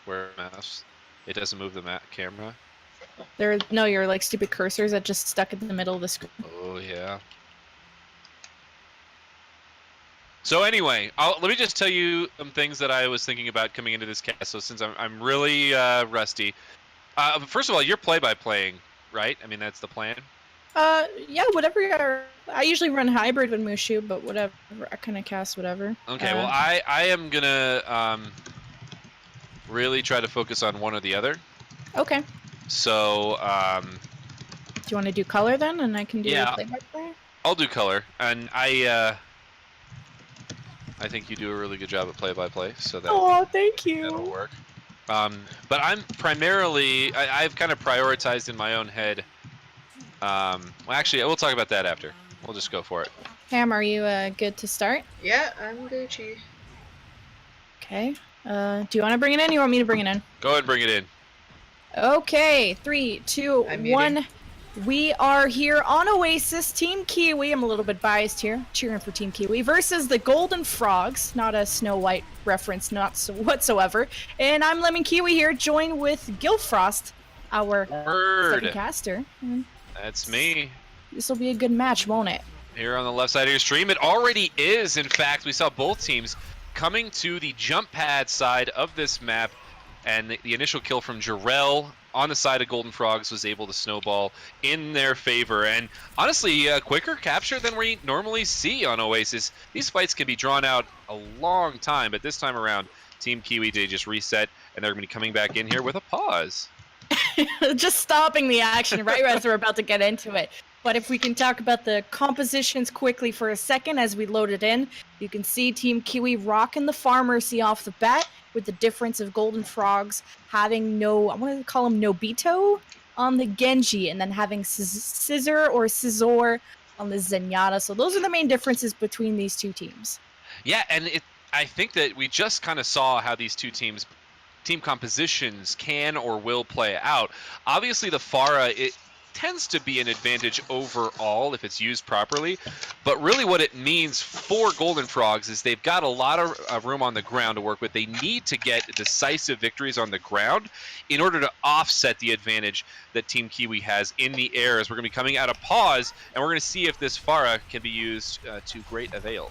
where mouse. It doesn't move the camera. No, you're like stupid cursors that just stuck in the middle of the screen. Oh yeah. So anyway, let me just tell you some things that I was thinking about coming into this cast. So since I'm really rusty, first of all, you're play-by-playing, right? I mean, that's the plan. Yeah, whatever you are. I usually run hybrid with Mushu, but whatever. I kind of cast whatever. Okay, well, I am gonna really try to focus on one or the other. Okay. So do you want to do color then, and I can do play-by-play? I'll do color, and I think you do a really good job at play-by-play. So that thank you. That'll work. But I'm primarily I've kind of prioritized in my own head. Well, actually, we'll talk about that after. We'll just go for it. Pam, are you good to start? Yeah, I'm Gucci. Okay. Do you want to bring it in? Or you want me to bring it in? Go ahead and bring it in. Okay, 3, 2, 1. We are here on Oasis, Team Kiwi. I'm a little bit biased here, cheering for Team Kiwi, versus the Golden Frogs. Not a Snow White reference, not so whatsoever. And I'm Lemon Kiwi here, joined with Gilfrost, our second caster. That's me. This will be a good match, won't it? Here on the left side of your stream, it already is. In fact, we saw both teams coming to the jump pad side of this map, and the initial kill from Jarrell on the side of Golden Frogs was able to snowball in their favor. And honestly, quicker capture than we normally see on Oasis. These fights can be drawn out a long time, but this time around, Team Kiwi did just reset, and they're going to be coming back in here with a pause. Just stopping the action right as we're about to get into it. But if we can talk about the compositions quickly for a second as we load it in, you can see Team Kiwi rocking the Pharmacy off the bat, with the difference of Golden Frogs having no, I want to call him Nobito on the Genji, and then having Scissor or Scizor on the Zenyatta. So those are the main differences between these two teams. Yeah, and I think that we just kind of saw how these two team compositions can or will play out. Obviously, the Pharah, it tends to be an advantage overall if it's used properly, but really what it means for Golden Frogs is they've got a lot of room on the ground to work with. They need to get decisive victories on the ground in order to offset the advantage that Team Kiwi has in the air, as we're going to be coming out of pause, and we're going to see if this Pharah can be used to great avail.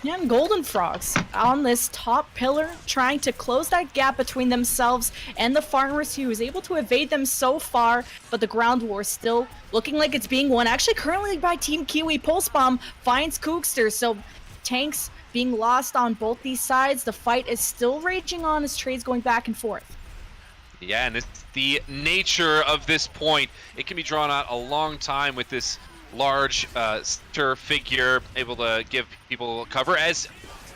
And Golden Frogs on this top pillar, trying to close that gap between themselves and the Farmers, who was able to evade them so far, but the ground war still looking like it's being won. Actually, currently by Team Kiwi. Pulse Bomb finds Kookster, so tanks being lost on both these sides. The fight is still raging on as trades going back and forth. Yeah, and it's the nature of this point. It can be drawn out a long time with this large center figure able to give people cover. As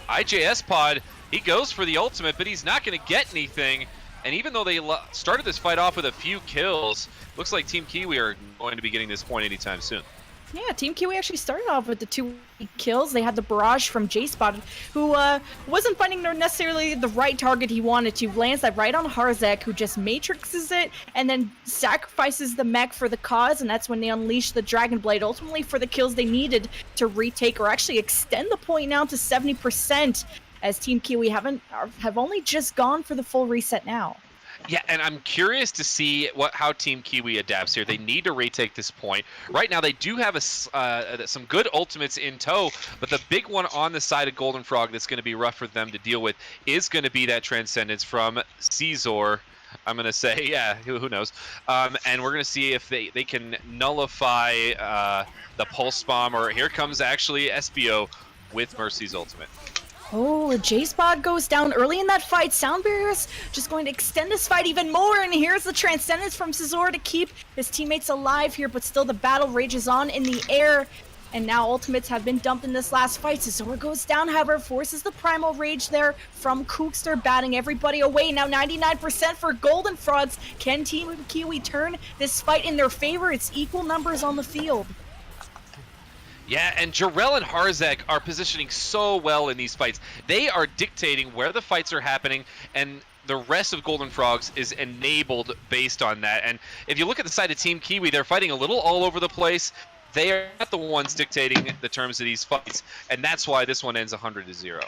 IJS Pod, he goes for the ultimate, but he's not going to get anything. And even though they started this fight off with a few kills, looks like Team Kiwi are going to be getting this point anytime soon. Yeah, Team Kiwi actually started off with the 2 kills. They had the barrage from J-Spot, who wasn't finding necessarily the right target he wanted to. Lands that right on Harzak, who just matrixes it and then sacrifices the mech for the cause, and that's when they unleash the Dragon Blade, ultimately for the kills they needed to retake or actually extend the point now to 70%, as Team Kiwi have only just gone for the full reset now. Yeah, and I'm curious to see how Team Kiwi adapts here. They need to retake this point. Right now, they do have some good ultimates in tow, but the big one on the side of Golden Frog that's going to be rough for them to deal with is going to be that Transcendence from Scizor. I'm going to say, yeah, who knows? And we're going to see if they can nullify the Pulse Bomb, or here comes actually SBO with Mercy's ultimate. Oh, J-Spot goes down early in that fight. Sound Barrier's just going to extend this fight even more, and here's the Transcendence from Scizor to keep his teammates alive here, but still the battle rages on in the air, and now ultimates have been dumped in this last fight. Scizor goes down, however, forces the Primal Rage there from Kookster, batting everybody away. Now 99% for Golden Frogs. Can Team Kiwi turn this fight in their favor? It's equal numbers on the field. Yeah, and Jarrell and Harzak are positioning so well in these fights. They are dictating where the fights are happening, and the rest of Golden Frogs is enabled based on that. And if you look at the side of Team Kiwi, they're fighting a little all over the place. They are not the ones dictating the terms of these fights, and that's why this one ends 100-0.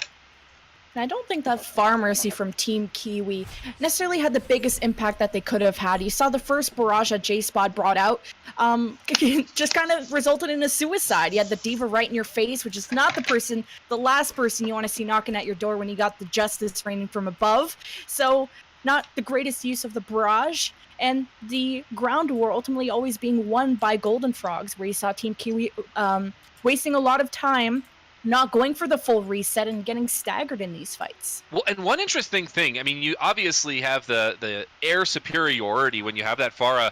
And I don't think that Far Mercy from Team Kiwi necessarily had the biggest impact that they could have had. You saw the first barrage that J-Spot brought out, just kind of resulted in a suicide. You had the Diva right in your face, which is not the last person you want to see knocking at your door when you got the Justice raining from above. So not the greatest use of the barrage. And the ground war ultimately always being won by Golden Frogs, where you saw Team Kiwi wasting a lot of time, not going for the full reset and getting staggered in these fights. Well, and one interesting thing, I mean, you obviously have the air superiority when you have that Pharah,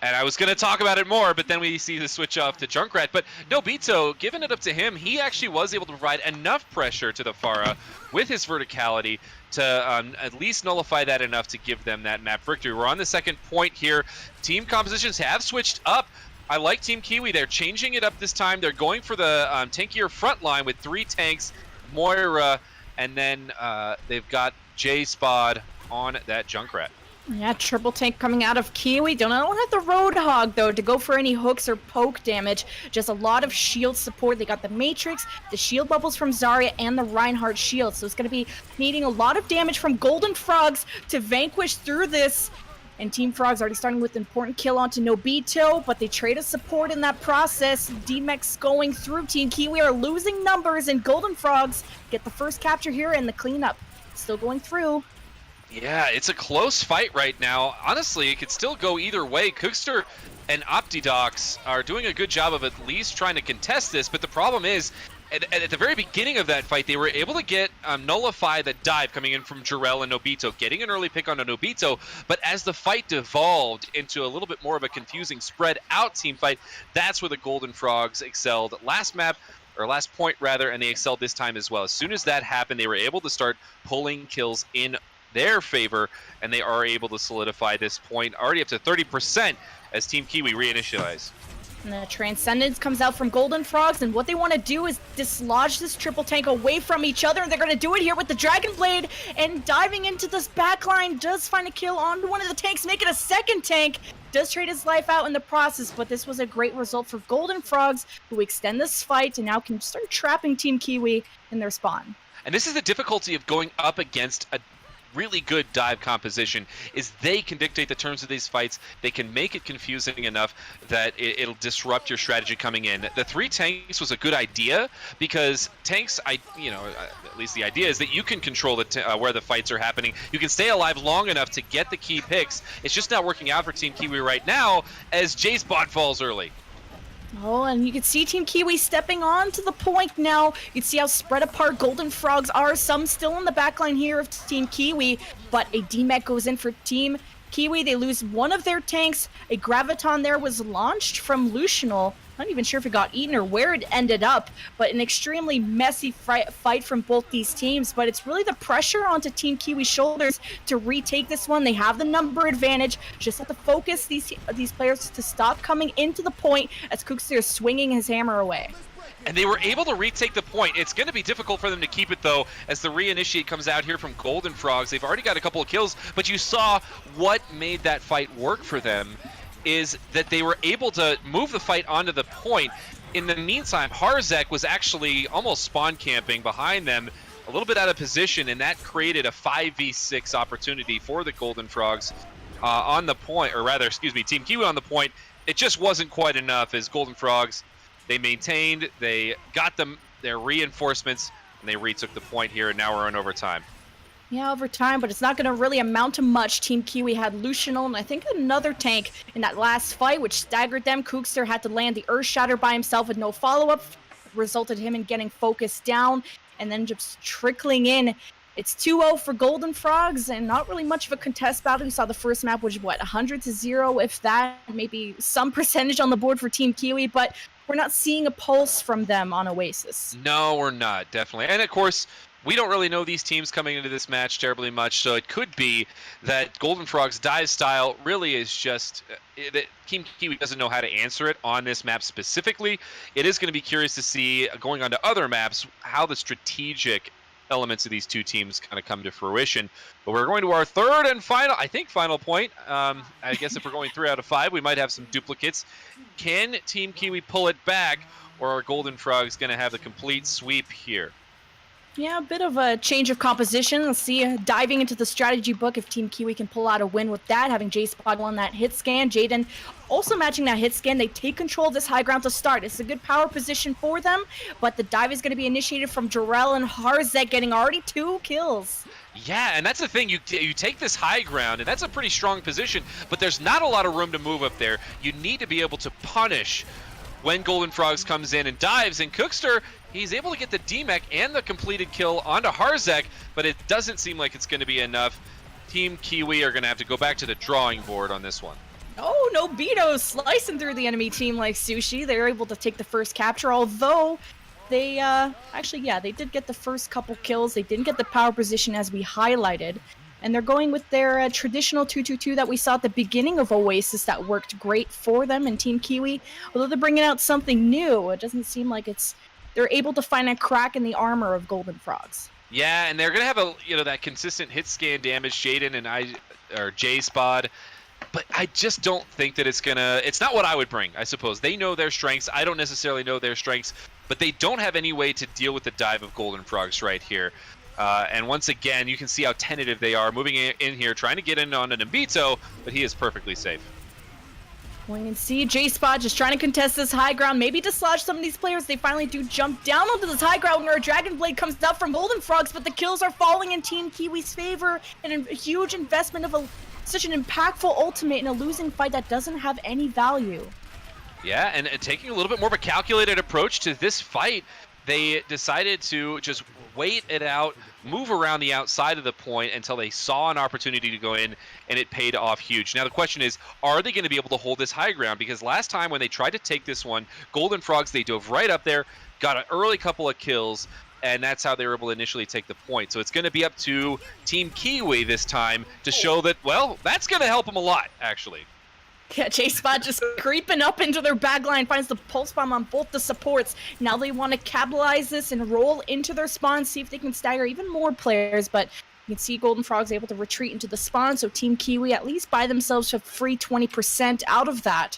and I was going to talk about it more, but then we see the switch off to Junkrat. But Nobito, giving it up to him, he actually was able to provide enough pressure to the Pharah with his verticality to at least nullify that enough to give them that map victory. We're on the second point here. Team compositions have switched up. I like Team Kiwi. They're changing it up this time. They're going for the tankier front line with 3 tanks, Moira, and then they've got J-Spod on that Junkrat. Yeah, triple tank coming out of Kiwi. Don't have the Roadhog, though, to go for any hooks or poke damage. Just a lot of shield support. They got the Matrix, the shield bubbles from Zarya, and the Reinhardt shield. So it's going to be needing a lot of damage from Golden Frogs to vanquish through this. And Team Frogs already starting with an important kill onto Nobito, but they trade a support in that process. D-Mex going through. Team Kiwi are losing numbers, and Golden Frogs get the first capture here and the cleanup. Still going through. Yeah, it's a close fight right now. Honestly, it could still go either way. Cookster and Optidox are doing a good job of at least trying to contest this, but the problem is, at the very beginning of that fight, they were able to get nullify the dive coming in from Jarrell and Nobito, getting an early pick on a Nobito, but as the fight devolved into a little bit more of a confusing spread out team fight, that's where the Golden Frogs excelled last point rather, and they excelled this time as well. As soon as that happened, they were able to start pulling kills in their favor, and they are able to solidify this point already up to 30% as Team Kiwi reinitialize. And the Transcendence comes out from Golden Frogs, and what they want to do is dislodge this triple tank away from each other, and they're going to do it here with the Dragon Blade, and diving into this backline, does find a kill on one of the tanks, make it a second tank, does trade his life out in the process, but this was a great result for Golden Frogs, who extend this fight and now can start trapping Team Kiwi in their spawn. And this is the difficulty of going up against a really good dive composition, is they can dictate the terms of these fights. They can make it confusing enough that it'll disrupt your strategy coming in. The 3 tanks was a good idea because tanks, at least the idea is that you can control where the fights are happening. You can stay alive long enough to get the key picks. It's just not working out for Team Kiwi right now as J-Spot falls early. Oh, and you can see Team Kiwi stepping on to the point now. You can see how spread apart Golden Frogs are. Some still in the backline here of Team Kiwi, but a DMEC goes in for Team Kiwi. They lose one of their tanks. A Graviton there was launched from Lucianol. Not even sure if it got eaten or where it ended up, but an extremely messy fight from both these teams. But it's really the pressure onto Team Kiwi's shoulders to retake this one. They have the number advantage. Just have to focus these players to stop coming into the point as Cookster is swinging his hammer away. And they were able to retake the point. It's going to be difficult for them to keep it, though, as the reinitiate comes out here from Golden Frogs. They've already got a couple of kills, but you saw what made that fight work for them is that they were able to move the fight onto the point. In the meantime, Harzek was actually almost spawn camping behind them, a little bit out of position, and that created a 5v6 opportunity for the Golden Frogs on the point, or rather, excuse me, Team Kiwi on the point. It just wasn't quite enough as Golden Frogs, they maintained, they got them their reinforcements, and they retook the point here, and now we're in overtime. Yeah, over time, but it's not going to really amount to much. Team Kiwi had Lucianol and I think another tank in that last fight, which staggered them. Kookster had to land the Earth Shatter by himself with no follow-up, resulted him in getting focused down and then just trickling in. It's 2-0 for Golden Frogs and not really much of a contest battle. We saw the first map was, 100-0, if that, maybe some percentage on the board for Team Kiwi, but we're not seeing a pulse from them on Oasis. No, we're not, definitely. And of course, we don't really know these teams coming into this match terribly much, so it could be that Golden Frog's dive style really is just that Team Kiwi doesn't know how to answer it on this map specifically. It is going to be curious to see, going on to other maps, how the strategic elements of these two teams kind of come to fruition. But we're going to our third and final point. I guess if we're going 3 out of 5, we might have some duplicates. Can Team Kiwi pull it back, or are Golden Frogs going to have the complete sweep here? Yeah, a bit of a change of composition. Let's see, diving into the strategy book if Team Kiwi can pull out a win with that, having J-Spot on that hit scan. Jaden also matching that hit scan. They take control of this high ground to start. It's a good power position for them, but the dive is going to be initiated from Jarrell and Harzek, getting already 2 kills. Yeah, and that's the thing. You take this high ground, and that's a pretty strong position, but there's not a lot of room to move up there. You need to be able to punish when Golden Frogs comes in and dives, and Cookster, he's able to get the DMEC and the completed kill onto Harzek, but it doesn't seem like it's going to be enough. Team Kiwi are going to have to go back to the drawing board on this one. Oh, no, Beto slicing through the enemy team like sushi. They're able to take the first capture, although they they did get the first couple kills. They didn't get the power position as we highlighted. And they're going with their traditional 2-2-2 that we saw at the beginning of Oasis that worked great for them in Team Kiwi. Although they're bringing out something new, it doesn't seem like they're able to find a crack in the armor of Golden Frogs. Yeah, and they're going to have that consistent hit scan damage, Jaden and J-Spod. But I just don't think that it's not what I would bring, I suppose. They know their strengths. I don't necessarily know their strengths, but they don't have any way to deal with the dive of Golden Frogs right here. And once again, you can see how tentative they are, moving in here, trying to get in on an Mbito, but he is perfectly safe. We can see J-Spot just trying to contest this high ground, maybe dislodge some of these players. They finally do jump down onto this high ground where a Dragon Blade comes out from Golden Frogs, but the kills are falling in Team Kiwi's favor, and a huge investment of such an impactful ultimate in a losing fight that doesn't have any value. Yeah, and taking a little bit more of a calculated approach to this fight, they decided to just wait it out, move around the outside of the point until they saw an opportunity to go in, and it paid off huge. Now the question is, are they going to be able to hold this high ground? Because last time when they tried to take this one, Golden Frogs, they dove right up there, got an early couple of kills, and that's how they were able to initially take the point. So it's going to be up to Team Kiwi this time to show that, well, that's going to help them a lot, actually. Yeah, J-Spot just creeping up into their back line, finds the pulse bomb on both the supports. Now they want to capitalize this and roll into their spawn, see if they can stagger even more players, but you can see Golden Frogs able to retreat into the spawn, so Team Kiwi at least buy themselves a free 20% out of that.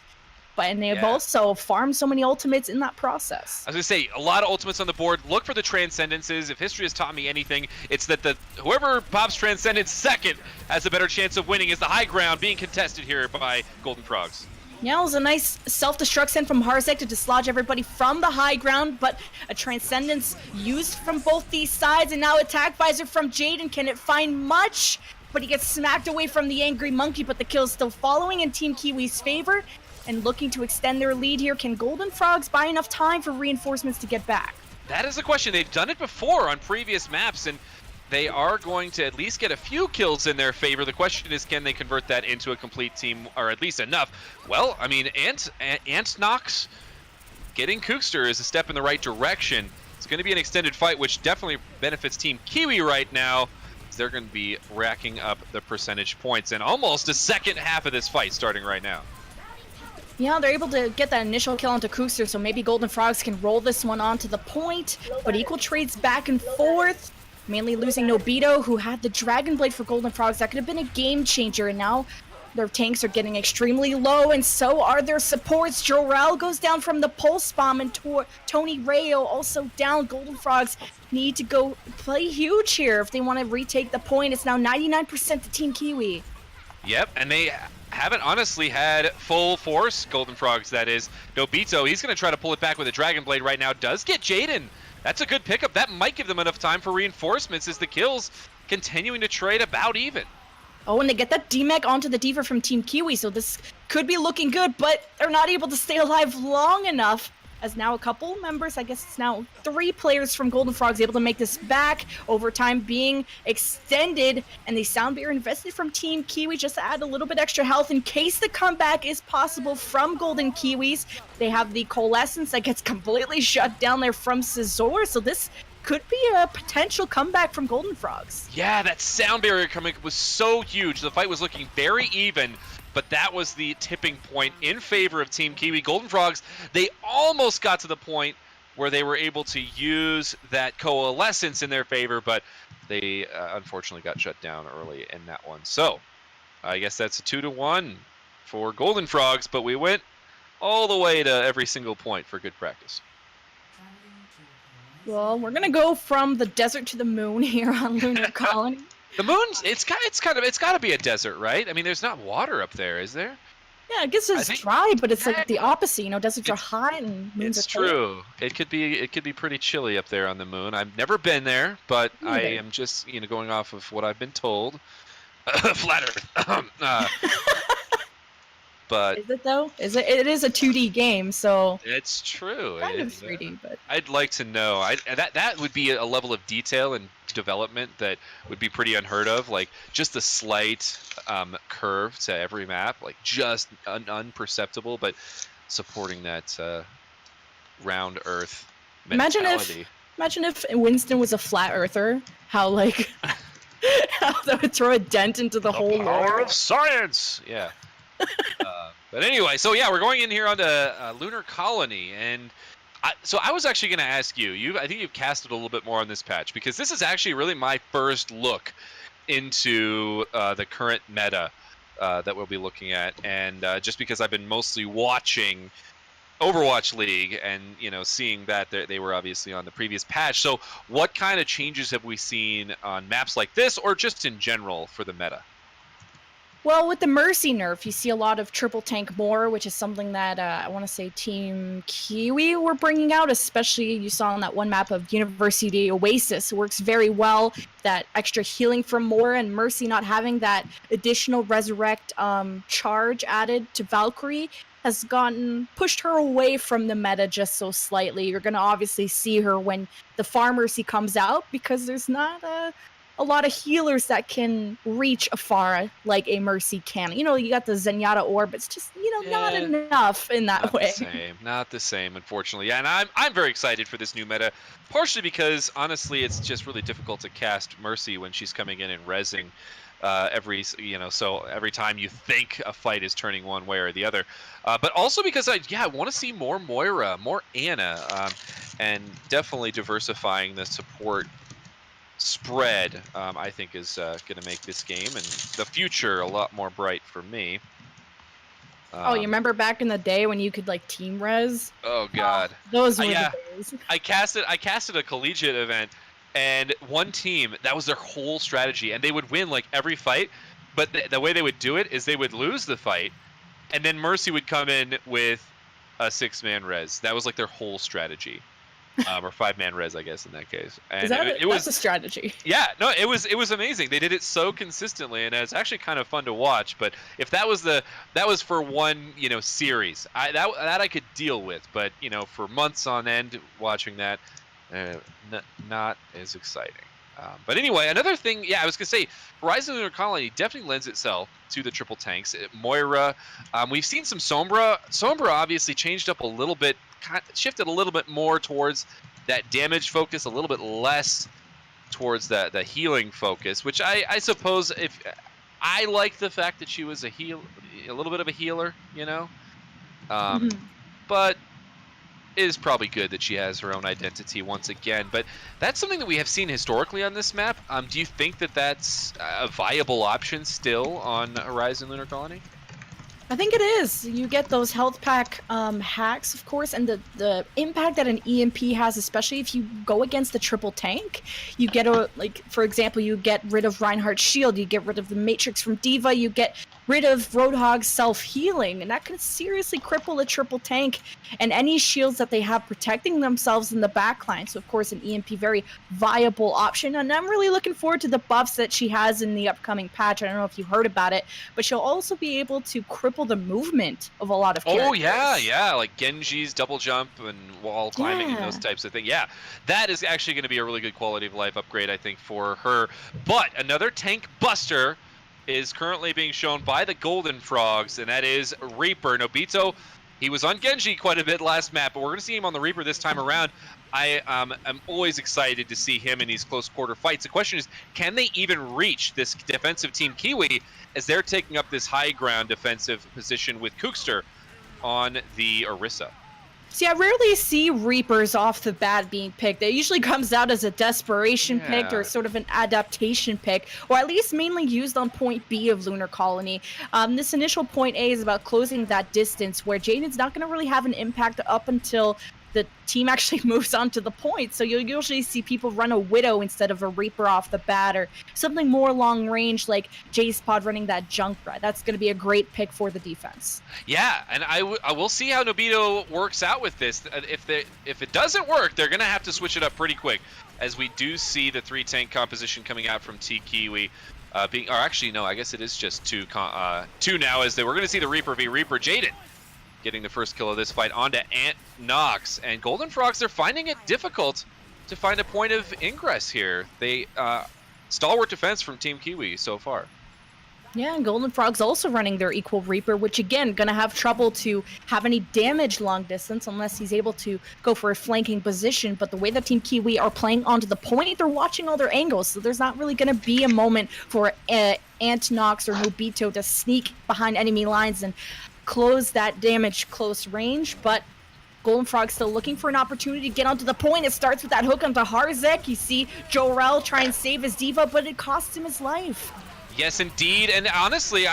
And they have also farmed so many ultimates in that process. I was going to say, a lot of ultimates on the board. Look for the Transcendences. If history has taught me anything, it's that whoever pops Transcendence second has a better chance of winning, is the high ground being contested here by Golden Frogs. Yeah, it was a nice self-destruct send from Harzek to dislodge everybody from the high ground, but a Transcendence used from both these sides, and now attack visor from Jaden. Can it find much? But he gets smacked away from the Angry Monkey, but the kill is still following in Team Kiwi's favor. And looking to extend their lead here, can Golden Frogs buy enough time for reinforcements to get back? That is the question. They've done it before on previous maps, and they are going to at least get a few kills in their favor. The question is, can they convert that into a complete team, or at least enough? Well, I mean, Ant Knox getting Kookster is a step in the right direction. It's going to be an extended fight, which definitely benefits Team Kiwi right now. They're going to be racking up the percentage points, and almost a second half of this fight starting right now. Yeah, they're able to get that initial kill onto Kookster, so maybe Golden Frogs can roll this one onto the point, but equal trades back and forth, mainly losing Nobito, who had the Dragon Blade for Golden Frogs. That could have been a game changer, and now their tanks are getting extremely low, and so are their supports. Jorel goes down from the Pulse Bomb, and Tony Rayo also down. Golden Frogs need to go play huge here if they want to retake the point. It's now 99% to Team Kiwi. Yep, and they haven't honestly had full force, Golden Frogs, that is. Nobito, he's going to try to pull it back with a Dragon Blade right now. Does get Jaden. That's a good pickup. That might give them enough time for reinforcements as the kills continuing to trade about even. Oh, and they get that DMEC onto the D.Va from Team Kiwi, so this could be looking good, but they're not able to stay alive long enough, as now a couple members, I guess it's now 3 players from Golden Frogs able to make this back, overtime being extended, and the Sound Beer invested from Team Kiwi just to add a little bit extra health in case the comeback is possible from Golden Kiwis. They have the Coalescence that gets completely shut down there from Scizor, so this could be a potential comeback from Golden Frogs. Yeah, that sound barrier coming was so huge. The fight was looking very even, but that was the tipping point in favor of Team Kiwi. Golden Frogs, they almost got to the point where they were able to use that Coalescence in their favor, but they unfortunately got shut down early in that one. So I guess that's a 2-1 for Golden Frogs, but we went all the way to every single point for good practice. Well, we're gonna go from the desert to the moon here on Lunar Colony. The moon's it's got to be a desert, right? I mean, there's not water up there, is there? Yeah, I guess I it's think dry, but it's yeah, like the opposite. You know, deserts are it's hot and moons are it's cold. true. It could be pretty chilly up there on the moon. I've never been there, but I Neither. am just going off of what I've been told. Flat Earth. But Is it though? Is it? It is a 2D game, so it's true. kind of 3D, but I'd like to know. That would be a level of detail and development that would be pretty unheard of. Like just a slight curve to every map, like just unperceptible, but supporting that round Earth mentality. imagine if Winston was a flat earther. How like how that would throw a dent into the whole Power lore. of science. Yeah. But anyway, so yeah, we're going in here onto Lunar Colony, and so I was actually going to ask you. I think you've casted a little bit more on this patch because this is actually really my first look into the current meta that we'll be looking at, and just because I've been mostly watching Overwatch League and seeing that they were obviously on the previous patch. So what kind of changes have we seen on maps like this, or just in general for the meta? Well, with the Mercy nerf, you see a lot of triple tank more, which is something that I want to say Team Kiwi were bringing out, especially you saw on that one map of University Oasis. It works very well, that extra healing from more, and Mercy not having that additional resurrect charge added to Valkyrie has pushed her away from the meta just so slightly. You're going to obviously see her when the Farm Mercy comes out because there's not a lot of healers that can reach afar like a Mercy can. You got the Zenyatta orb. It's just, not enough in that way. Not the same, unfortunately. Yeah, and I'm very excited for this new meta, partially because, honestly, it's just really difficult to cast Mercy when she's coming in and rezzing so every time you think a fight is turning one way or the other. But also because I want to see more Moira, more Ana, and definitely diversifying the support spread, I think is going to make this game and the future a lot more bright for me. You remember back in the day when you could like team res? Oh god, those were the days. I casted a collegiate event, and one team, that was their whole strategy, and they would win like every fight, but the way they would do it is they would lose the fight, and then Mercy would come in with a 6-man res. That was like their whole strategy. Or 5-man res, I guess, in that case. And that's a strategy. Yeah, no, it was amazing. They did it so consistently, and it's actually kind of fun to watch. But if that was for one series, that I could deal with. But for months on end watching that, not as exciting. But anyway, another thing, I was gonna say, Horizon Lunar Colony definitely lends itself to the triple tanks. Moira, we've seen some Sombra. Sombra obviously changed up a little bit, shifted a little bit more towards that damage focus, a little bit less towards the healing focus, which I suppose if I like the fact that she was a little bit of a healer, but it is probably good that she has her own identity once again. But that's something that we have seen historically on this map. Do you think that that's a viable option still on Horizon Lunar Colony? I think it is. You get those health pack hacks, of course, and the impact that an EMP has, especially if you go against the triple tank. You get for example, you get rid of Reinhardt's shield, you get rid of the Matrix from D.Va, you get rid of Roadhog's self-healing, and that can seriously cripple a triple tank and any shields that they have protecting themselves in the backline. So, of course, an EMP, very viable option, and I'm really looking forward to the buffs that she has in the upcoming patch. I don't know if you heard about it, but she'll also be able to cripple the movement of a lot of characters. Oh, yeah, like Genji's double jump and wall climbing and those types of things. Yeah, that is actually going to be a really good quality of life upgrade, I think, for her. But another tank buster is currently being shown by the Golden Frogs, and that is Reaper. Nobito, he was on Genji quite a bit last map, but we're going to see him on the Reaper this time around. I'm always excited to see him in these close quarter fights. The question is, can they even reach this defensive team Kiwi as they're taking up this high ground defensive position with Kookster on the Orisa? See, I rarely see Reapers off the bat being picked. It usually comes out as a desperation pick or sort of an adaptation pick, or at least mainly used on point B of Lunar Colony. This initial point A is about closing that distance where Jaden's not going to really have an impact up until the team actually moves on to the point. So you'll usually see people run a Widow instead of a Reaper off the bat, or something more long range like J-Spot running that Junkrat. That's going to be a great pick for the defense. Yeah, and I will see how Nobito works out with this. If it doesn't work, they're going to have to switch it up pretty quick, as we do see the 3-tank composition coming out from Kiwi. Or actually, no, I guess it is just two now, as we're going to see the Reaper v Reaper. Jaden getting the first kill of this fight onto Ant Nox. And Golden Frogs, they're finding it difficult to find a point of ingress here. They stalwart defense from Team Kiwi so far. Yeah, and Golden Frog's also running their equal Reaper, which again, gonna have trouble to have any damage long distance unless he's able to go for a flanking position. But the way that Team Kiwi are playing onto the point, they're watching all their angles, so there's not really gonna be a moment for Ant Nox or Nobito to sneak behind enemy lines and close that damage close range. But Golden Frog still looking for an opportunity to get onto the point. It starts with that hook onto Harzek. You see Jorel try and save his diva, but it cost him his life. Yes, indeed. And honestly,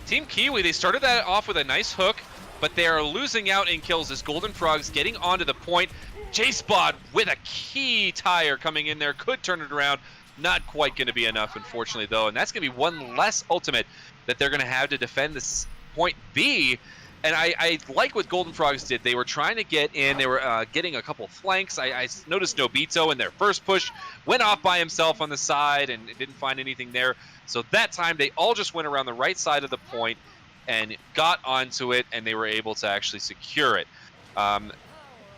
Team Kiwi, they started that off with a nice hook, but they are losing out in kills as Golden Frog's getting onto the point. J-Spot with a key tire coming in there, could turn it around. Not quite going to be enough, unfortunately, though. And that's going to be one less ultimate that they're going to have to defend this point B. And I like what Golden Frogs did. They were trying to get in. They were getting a couple flanks. I noticed Nobito in their first push went off by himself on the side and didn't find anything there. So that time, they all just went around the right side of the point and got onto it, and they were able to actually secure it.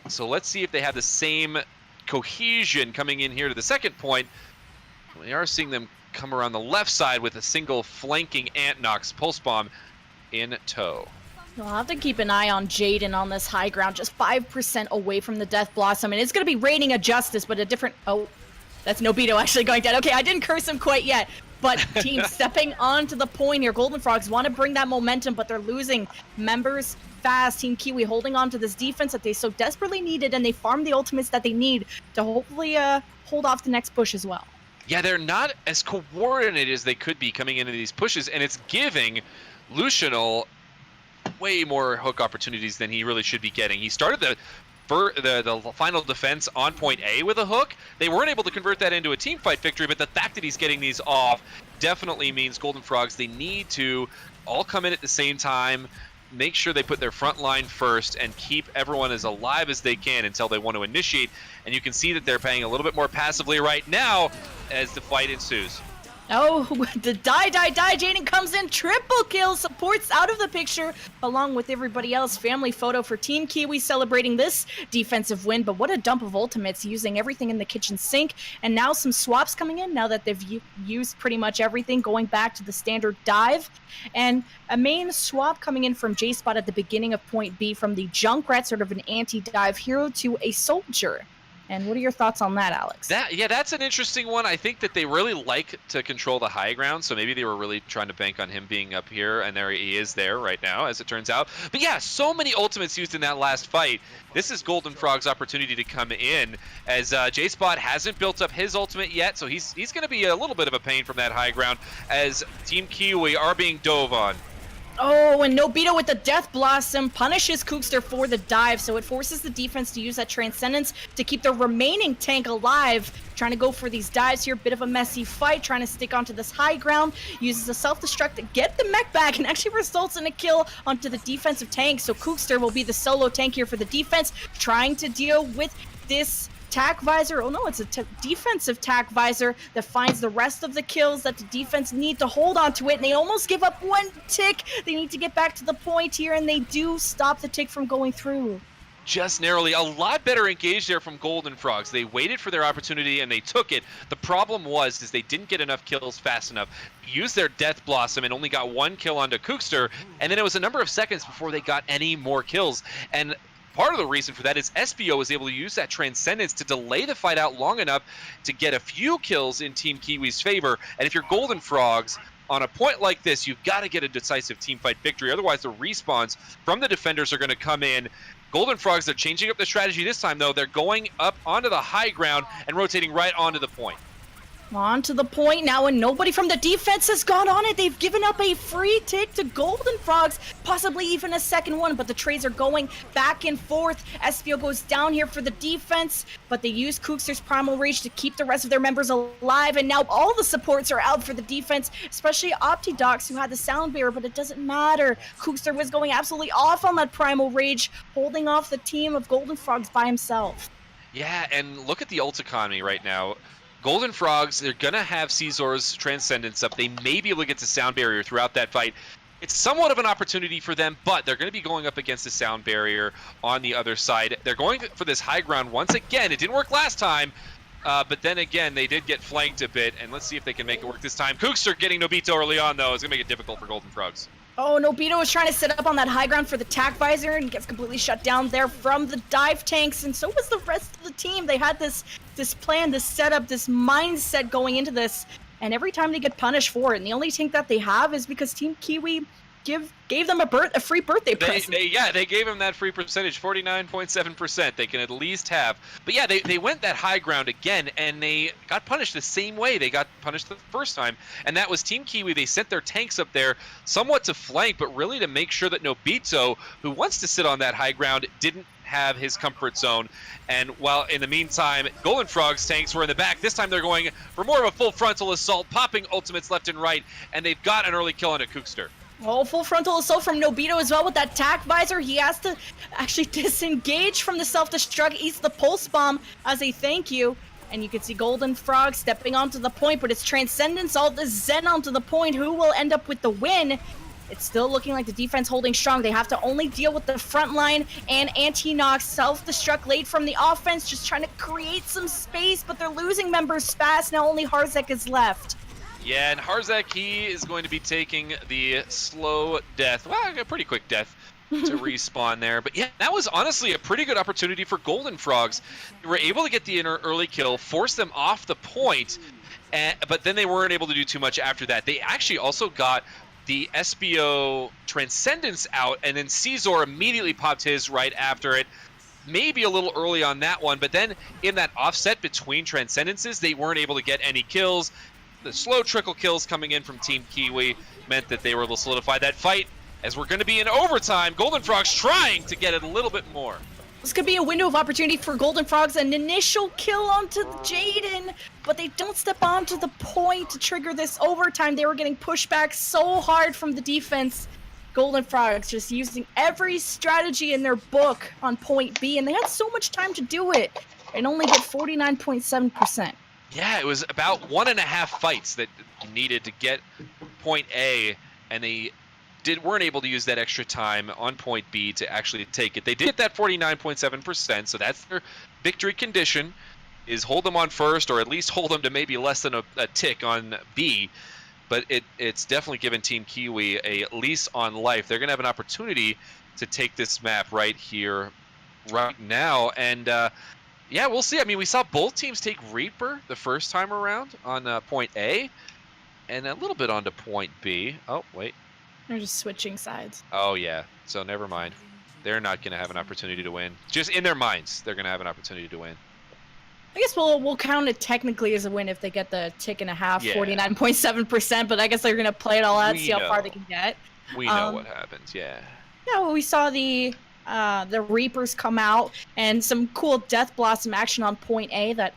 So let's see if they have the same cohesion coming in here to the second point. We are seeing them come around the left side with a single flanking Ant Nox pulse bomb in tow. We'll have to keep an eye on Jaden on this high ground, just 5% away from the Death Blossom. And it's going to be Raining a Justice, but a different... Oh, that's Nobito actually going down. Okay, I didn't curse him quite yet. But team stepping onto the point here. Golden Frogs want to bring that momentum, but they're losing members fast. Team Kiwi holding on to this defense that they so desperately needed, and they farmed the ultimates that they need to hopefully hold off the next push as well. Yeah, they're not as coordinated as they could be coming into these pushes, and it's giving Lucianol way more hook opportunities than he really should be getting. He started the final defense on point A with a hook. They weren't able to convert that into a team fight victory, but the fact that he's getting these off definitely means Golden Frogs, they need to all come in at the same time, make sure they put their front line first, and keep everyone as alive as they can until they want to initiate. And you can see that they're playing a little bit more passively right now as the fight ensues. Oh, the die. Jaden comes in, triple kill, supports out of the picture, along with everybody else. Family photo for Team Kiwi celebrating this defensive win, but what a dump of ultimates, using everything in the kitchen sink. And now some swaps coming in, now that they've used pretty much everything, going back to the standard dive. And a main swap coming in from J-Spot at the beginning of point B, from the Junkrat, sort of an anti-dive hero, to a soldier. And what are your thoughts on that, Alex? Yeah, that's an interesting one. I think that they really like to control the high ground, so maybe they were really trying to bank on him being up here, and there he is there right now, as it turns out. But yeah, so many ultimates used in that last fight. This is Golden Frog's opportunity to come in, as J-Spot hasn't built up his ultimate yet, so he's going to be a little bit of a pain from that high ground, as Team Kiwi are being dove on. Oh, and Nobito with the Death Blossom punishes Kookster for the dive, so it forces the defense to use that Transcendence to keep the remaining tank alive. Trying to go for these dives here, bit of a messy fight, trying to stick onto this high ground, uses a self-destruct to get the mech back, and actually results in a kill onto the defensive tank. So Kookster will be the solo tank here for the defense, trying to deal with this tack visor. Oh no, it's a defensive tack visor that finds the rest of the kills that the defense need to hold on to it, and they almost give up one tick. They need to get back to the point here, and they do stop the tick from going through. Just narrowly. A lot better engaged there from Golden Frogs. They waited for their opportunity and they took it. The problem was they didn't get enough kills fast enough. Used their Death Blossom and only got one kill onto Kookster, and then it was a number of seconds before they got any more kills. And part of the reason for that is SBO was able to use that Transcendence to delay the fight out long enough to get a few kills in Team Kiwi's favor. And if you're Golden Frogs, on a point like this, you've got to get a decisive team fight victory. Otherwise, the respawns from the defenders are going to come in. Golden Frogs, they're changing up the strategy this time, though. They're going up onto the high ground and rotating right onto the point. On to the point now, and nobody from the defense has gone on it. They've given up a free tick to Golden Frogs, possibly even a second one, but the trades are going back and forth. Espio goes down here for the defense, but they use Kookster's Primal Rage to keep the rest of their members alive, and now all the supports are out for the defense, especially Optidox, who had the Sound Barrier, but it doesn't matter. Kookster was going absolutely off on that Primal Rage, holding off the team of Golden Frogs by himself. Yeah, and look at the ult economy right now. Golden Frogs, they're going to have Caesar's Transcendence up. They may be able to get to Sound Barrier throughout that fight. It's somewhat of an opportunity for them, but they're going to be going up against the Sound Barrier on the other side. They're going for this high ground once again. It didn't work last time, but then again, they did get flanked a bit, and let's see if they can make it work this time. Kookster getting Nobito early on, though, is going to make it difficult for Golden Frogs. Oh, Nobito was trying to set up on that high ground for the tack visor and gets completely shut down there from the dive tanks, and so was the rest of the team. They had this plan, this setup, this mindset going into this, and every time they get punished for it, and the only tank that they have is because Team Kiwi gave them a free birthday present. They gave him that free percentage, 49.7%. They can at least have. But yeah, they went that high ground again, and they got punished the same way they got punished the first time, and that was Team Kiwi. They sent their tanks up there somewhat to flank, but really to make sure that Nobito, who wants to sit on that high ground, didn't have his comfort zone. And while in the meantime, Golden Frogs tanks were in the back. This time they're going for more of a full frontal assault, popping ultimates left and right, and they've got an early kill on a Kookster. Oh, full frontal assault from Nobito as well with that tack visor. He has to actually disengage from the self-destruct, eats the pulse bomb as a thank you. And you can see Golden Frog stepping onto the point, but it's Transcendence, all the Zen onto the point. Who will end up with the win? It's still looking like the defense holding strong. They have to only deal with the front line, and Anti-Nox self-destruct late from the offense, just trying to create some space, but they're losing members fast. Now only Harzek is left. Yeah, and Harzek, he is going to be taking the slow death. Well, a pretty quick death to respawn there. But yeah, that was honestly a pretty good opportunity for Golden Frogs. They were able to get the early kill, force them off the point, but then they weren't able to do too much after that. They actually also got the SBO Transcendence out, and then Caesar immediately popped his right after it. Maybe a little early on that one, but then in that offset between Transcendences, they weren't able to get any kills. The slow trickle kills coming in from Team Kiwi meant that they were able to solidify that fight, as we're going to be in overtime. Golden Frogs trying to get it a little bit more. This could be a window of opportunity for Golden Frogs, an initial kill onto Jaden, but they don't step onto the point to trigger this overtime. They were getting pushed back so hard from the defense. Golden Frogs just using every strategy in their book on point B, and they had so much time to do it and only get 49.7%. Yeah, it was about 1.5 fights that needed to get point A, and they weren't able to use that extra time on point B to actually take it. They did get that 49.7%, so that's their victory condition, is hold them on first, or at least hold them to maybe less than a tick on B. But it's definitely given Team Kiwi a lease on life. They're going to have an opportunity to take this map right here, right now, and yeah, we'll see. I mean, we saw both teams take Reaper the first time around on point A, and a little bit onto point B. Oh, wait. They're just switching sides. Oh, yeah. So never mind. They're not going to have an opportunity to win. Just in their minds, they're going to have an opportunity to win. I guess we'll count it technically as a win if they get the tick and a half, Yeah. 49.7%, but I guess they're going to play it all out, see how far they can get. We know what happens, yeah. Yeah, well, we saw the Reapers come out and some cool Death Blossom action on point A that,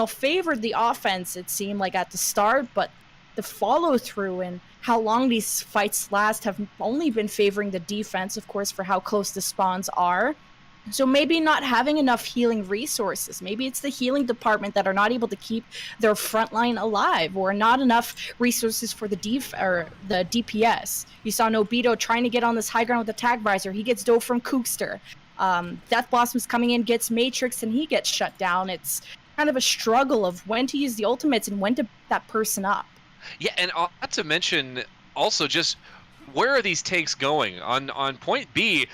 favored the offense, it seemed like at the start, but the follow through and how long these fights last have only been favoring the defense, of course, for how close the spawns are. So maybe not having enough healing resources. Maybe it's the healing department that are not able to keep their front line alive, or not enough resources for the DPS. You saw Nobito trying to get on this high ground with the tag visor. He gets dove from Kookster. Death Blossom's coming in, gets Matrix, and he gets shut down. It's kind of a struggle of when to use the ultimates and when to pick that person up. Yeah, and not to mention also just where are these tanks going? On point B,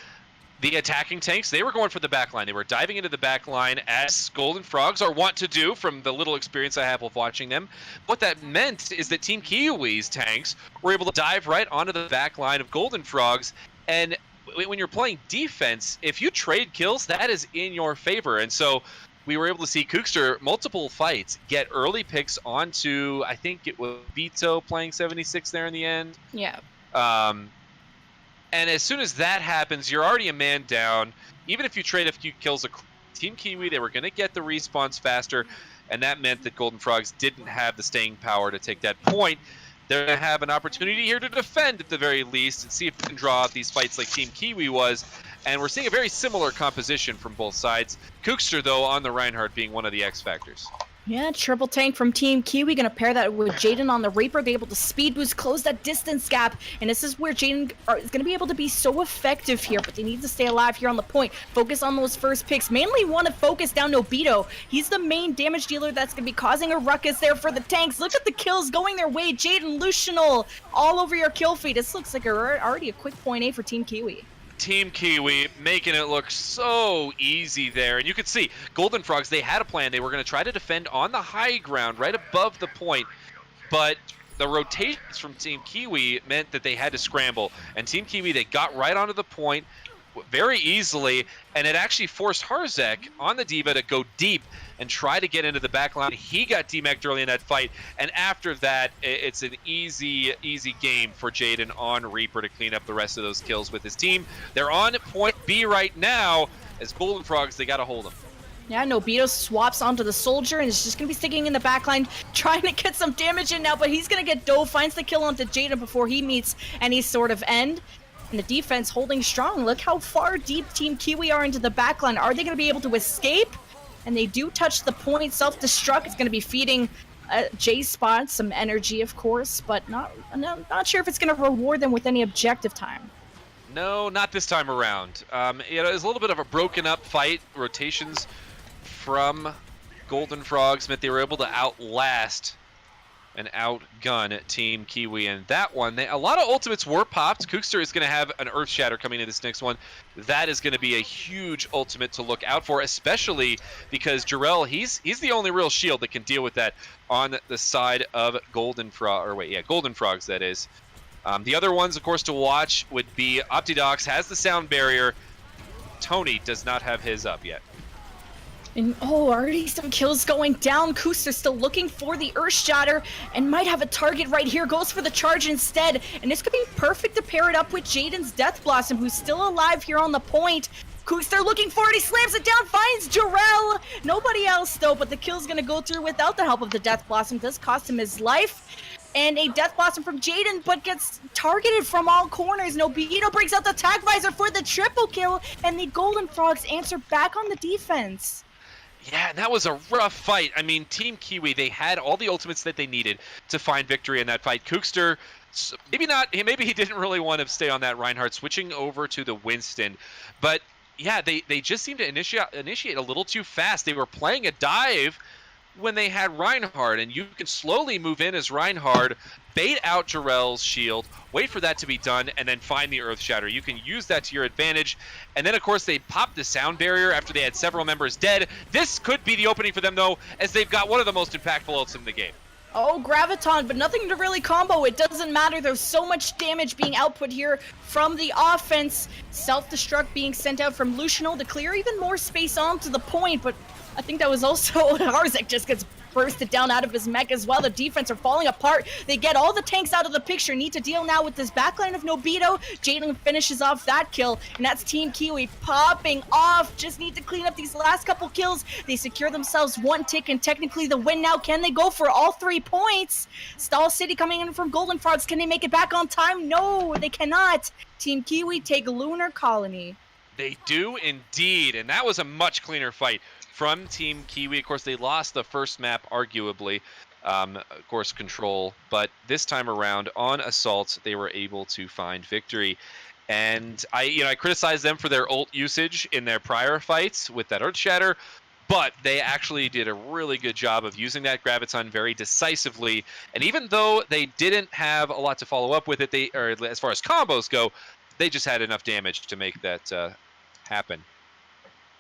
the attacking tanks, they were going for the back line. They were diving into the back line, as Golden Frogs are wont to do from the little experience I have of watching them. What that meant is that Team Kiwi's tanks were able to dive right onto the back line of Golden Frogs. And when you're playing defense, if you trade kills, that is in your favor. And so we were able to see Kookster multiple fights get early picks onto, I think it was Vito playing 76 there in the end. Yeah. Um, and as soon as that happens, you're already a man down. Even if you trade a few kills, Team Kiwi, they were going to get the respawns faster, and that meant that Golden Frogs didn't have the staying power to take that point. They're going to have an opportunity here to defend at the very least and see if they can draw out these fights like Team Kiwi was. And we're seeing a very similar composition from both sides. Kookster, though, on the Reinhardt being one of the X factors. Yeah, triple tank from Team Kiwi. Gonna pair that with Jaden on the Reaper. Be able to speed boost, close that distance gap. And this is where Jaden is gonna be able to be so effective here. But they need to stay alive here on the point. Focus on those first picks. Mainly want to focus down Nobito. He's the main damage dealer that's gonna be causing a ruckus there for the tanks. Look at the kills going their way. Jaden, Lucianol, all over your kill feed. This looks like already a quick point A for Team Kiwi. Team Kiwi making it look so easy there. And you could see Golden Frogs, they had a plan. They were going to try to defend on the high ground right above the point. But the rotations from Team Kiwi meant that they had to scramble. And Team Kiwi, they got right onto the point very easily. And it actually forced Harzek on the D.Va to go deep and try to get into the back line. He got DMAC'd early in that fight, and after that, it's an easy game for Jaden on Reaper to clean up the rest of those kills with his team. They're on point B right now. As Golden Frogs, they got to hold them. Yeah, Nobito swaps onto the soldier and is just going to be sticking in the backline, trying to get some damage in now, but he's going to get dove, finds the kill onto Jaden before he meets any sort of end. And the defense holding strong. Look how far deep Team Kiwi are into the backline. Are they going to be able to escape? And they do touch the point. Self-destruct is going to be feeding J-Spot some energy, of course, but not sure if it's going to reward them with any objective time. No, not this time around. It was a little bit of a broken up fight. Rotations from Golden Frogs meant they were able to outlast and outgun Team Kiwi. And that one, a lot of ultimates were popped. Kookster is going to have an Earth Shatter coming in this next one. That is going to be a huge ultimate to look out for, especially because Jarrell, he's the only real shield that can deal with that on the side of Golden Frogs, that is. The other ones, of course, to watch would be Optidox has the sound barrier. Tony does not have his up yet. And already some kills going down. Kookster still looking for the Earth Shatter and might have a target right here. Goes for the charge instead. And this could be perfect to pair it up with Jaden's Death Blossom, who's still alive here on the point. Kookster looking for it. He slams it down, finds Jarrell. Nobody else, though, but the kill's going to go through without the help of the Death Blossom. Does cost him his life. And a Death Blossom from Jaden, but gets targeted from all corners. Nobito breaks out the Tag Visor for the triple kill. And the Golden Frogs answer back on the defense. Yeah, that was a rough fight. I mean, Team Kiwi, they had all the ultimates that they needed to find victory in that fight. Kookster, maybe he didn't really want to stay on that Reinhardt, switching over to the Winston. But yeah, they just seemed to initiate a little too fast. They were playing a dive when they had Reinhardt, and you can slowly move in as Reinhardt, bait out Jarrell's shield, wait for that to be done, and then find the Earth Shatter. You can use that to your advantage. And then, of course, they popped the sound barrier after they had several members dead. This could be the opening for them, though, as they've got one of the most impactful ults in the game. Oh, Graviton, but nothing to really combo. It doesn't matter. There's so much damage being output here from the offense. Self-destruct being sent out from Lucianol to clear even more space onto the point, but I think that was also Harzek just gets bursted down out of his mech as well. The defense are falling apart. They get all the tanks out of the picture. Need to deal now with this backline of Nobito. Jaden finishes off that kill, and that's Team Kiwi popping off. Just need to clean up these last couple kills. They secure themselves one tick and technically the win now. Can they go for all 3 points? Stall City coming in from Golden Frogs. Can they make it back on time? No, they cannot. Team Kiwi take Lunar Colony. They do indeed, and that was a much cleaner fight from Team Kiwi. Of course, they lost the first map, arguably, of course, Control. But this time around, on Assault, they were able to find victory. And I criticized them for their ult usage in their prior fights with that Earth Shatter, but they actually did a really good job of using that Graviton very decisively. And even though they didn't have a lot to follow up with it, or as far as combos go, they just had enough damage to make that happen.